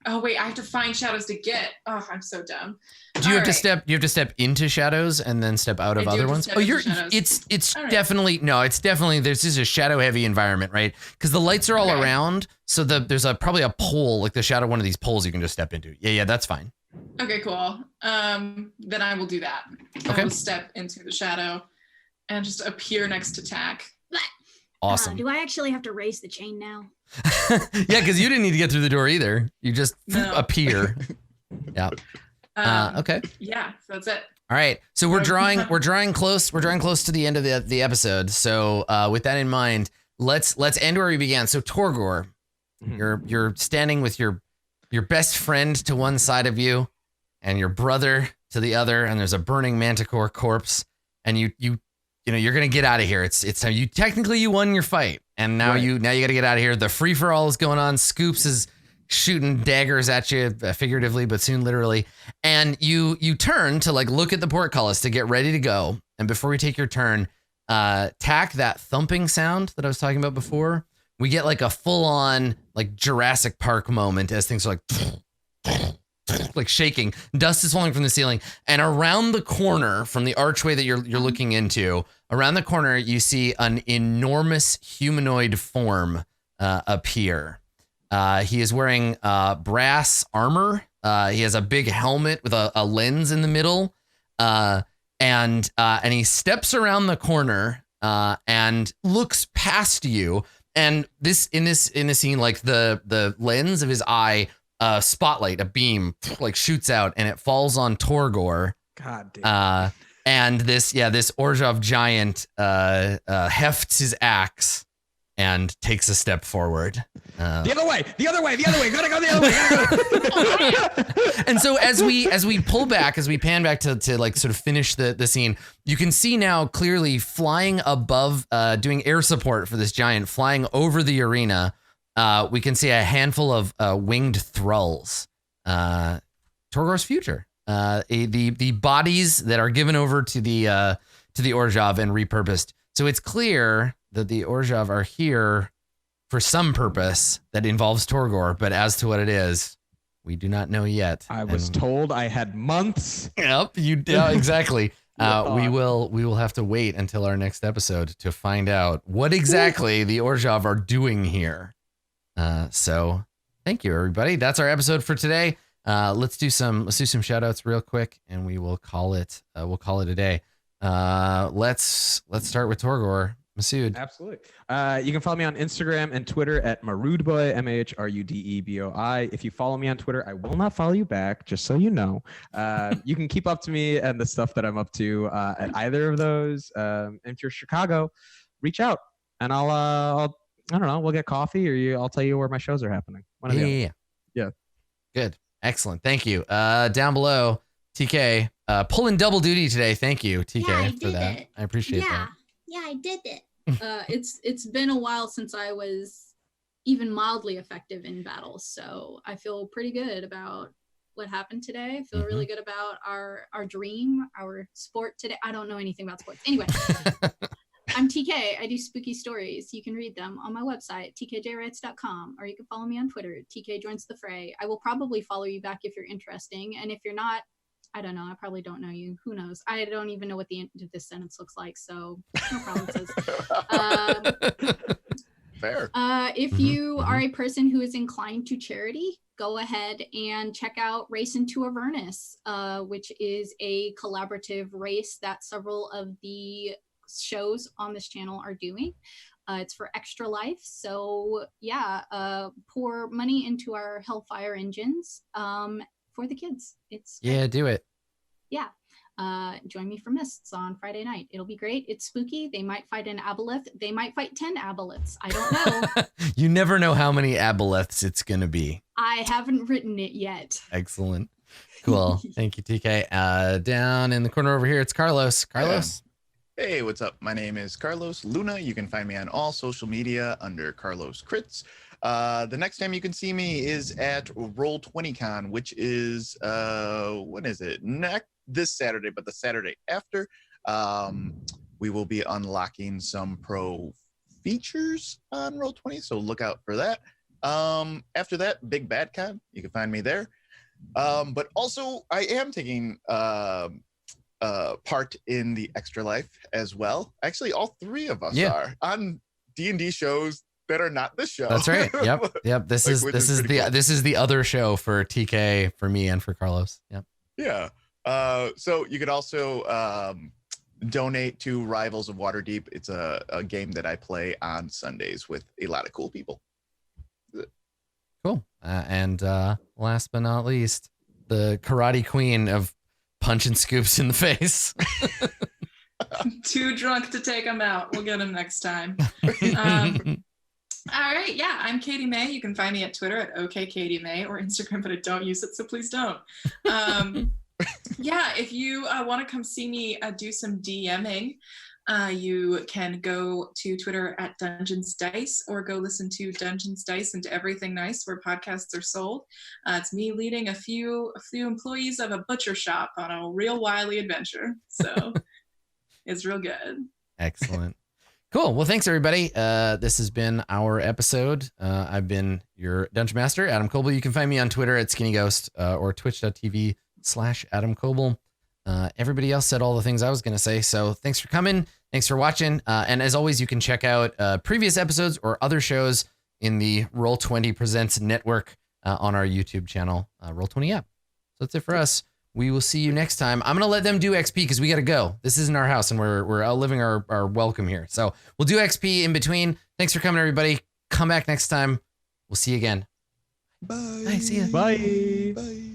Oh wait, I have to find shadows to get. Oh, I'm so dumb. Do you have to step? You have to step into shadows and then step out of other ones. Oh, you're. It's All right. definitely no. It's definitely there's just a shadow heavy environment, right? Because the lights are all around. So there's probably a pole, like the shadow, one of these poles you can just step into. Yeah, that's fine. Okay, cool. Then I will do that. Okay. I will step into the shadow and just appear next to Tack. Awesome. Do I actually have to raise the chain now? Yeah, because you didn't need to get through the door either. You just appear. Yeah. Okay. Yeah, so that's it. All right. So we're drawing close to the end of the episode. So with that in mind, let's end where we began. So Torgor, you're standing with your best friend to one side of you and your brother to the other, and there's a burning manticore corpse, and you're gonna get out of here. It's time. You won your fight, and now you got to get out of here. The free for all is going on. Scoops is shooting daggers at you, figuratively, but soon literally. And you turn to like look at the portcullis to get ready to go. And before we take your turn, Tack, that thumping sound that I was talking about before, we get like a full on like Jurassic Park moment as things are like shaking. Dust is falling from the ceiling, and around the corner from the archway that you're looking into, around the corner you see an enormous humanoid form appear. He is wearing brass armor. He has a big helmet with a lens in the middle, and he steps around the corner and looks past you. And in this scene, like the lens of his eye, spotlight, a beam like shoots out, and it falls on Torgor. God damn. And this Orzhov giant hefts his axe and takes a step forward. The other way. Gotta go the other way. And so as we pull back, as we pan back to like sort of finish the scene, you can see now clearly flying above, doing air support for this giant, flying over the arena. We can see a handful of winged thralls. Torgor's future. The bodies that are given over to the Orzhov and repurposed. So it's clear that the Orzhov are here for some purpose that involves Torgor, but as to what it is, we do not know yet. I was told I had months. Yep, exactly. We will have to wait until our next episode to find out what exactly the Orzhov are doing here. So thank you, everybody. That's our episode for today. Let's do some shout outs real quick, and we will call it a day. Let's start with Torgor. Masood. Absolutely. You can follow me on Instagram and Twitter at Marudeboy, MAHRUDEBOI. If you follow me on Twitter, I will not follow you back, just so you know. You can keep up to me and the stuff that I'm up to at either of those. And if you're Chicago, reach out, and I'll I don't know, we'll get coffee, or I'll tell you where my shows are happening. Yeah. Good. Excellent. Thank you. Down below, TK, pulling double duty today. Thank you, TK, for that. I appreciate that. Yeah, I did it. It's been a while since I was even mildly effective in battles, so I feel pretty good about what happened today. I feel really good about our dream, our sport today. I don't know anything about sports. Anyway, I'm TK. I do spooky stories. You can read them on my website, tkjwrites.com, or you can follow me on Twitter, TK Joins the Fray. I will probably follow you back if you're interesting, and if you're not, I don't know. I probably don't know you. Who knows? I don't even know what the end of this sentence looks like, so no promises. Fair. If you are a person who is inclined to charity, go ahead and check out Race into Avernus, which is a collaborative race that several of the shows on this channel are doing. It's for Extra Life. So yeah, pour money into our Hellfire engines. For the kids. Do it. Yeah. join me for Mists on Friday night. It'll be great. It's spooky. They might fight an aboleth. They might fight 10 aboleths. I don't know. You never know how many aboleths it's going to be. I haven't written it yet. Excellent. Cool. Thank you, TK. Down in the corner over here, it's Carlos. Carlos? Hey, what's up? My name is Carlos Luna. You can find me on all social media under Carlos Crits. The next time you can see me is at Roll20 Con, which is, when is it? This Saturday, but the Saturday after. We will be unlocking some pro features on Roll20, so look out for that. After that, Big Bad Con, you can find me there. But also, I am taking part in the Extra Life as well. Actually, all three of us are on D&D shows that are not this show. That's right. Yep. This is the other show for TK, for me, and for Carlos. Yep. Yeah. So you could also donate to Rivals of Waterdeep. It's a game that I play on Sundays with a lot of cool people. Cool. And last but not least, the karate queen of punching scoops in the face. Too drunk to take him out. We'll get him next time. All right. Yeah, I'm Katie May. You can find me at Twitter at OKKatieMay or Instagram, but I don't use it, so please don't. Yeah, if you want to come see me do some DMing, you can go to Twitter at Dungeons Dice or go listen to Dungeons Dice and Everything Nice, where podcasts are sold. It's me leading a few employees of a butcher shop on a real wily adventure. So it's real good. Excellent. Cool. Well, thanks everybody. This has been our episode. I've been your Dungeon Master, Adam Coble. You can find me on Twitter at Skinny Ghost or twitch.tv/Adam Coble. Everybody else said all the things I was going to say. So thanks for coming. Thanks for watching. And as always, you can check out previous episodes or other shows in the Roll20 Presents network on our YouTube channel, Roll20 app. So that's it for us. We will see you next time. I'm going to let them do XP because we got to go. This isn't our house and we're outliving our welcome here. So we'll do XP in between. Thanks for coming, everybody. Come back next time. We'll see you again. Bye. Bye. See ya. Bye. Bye.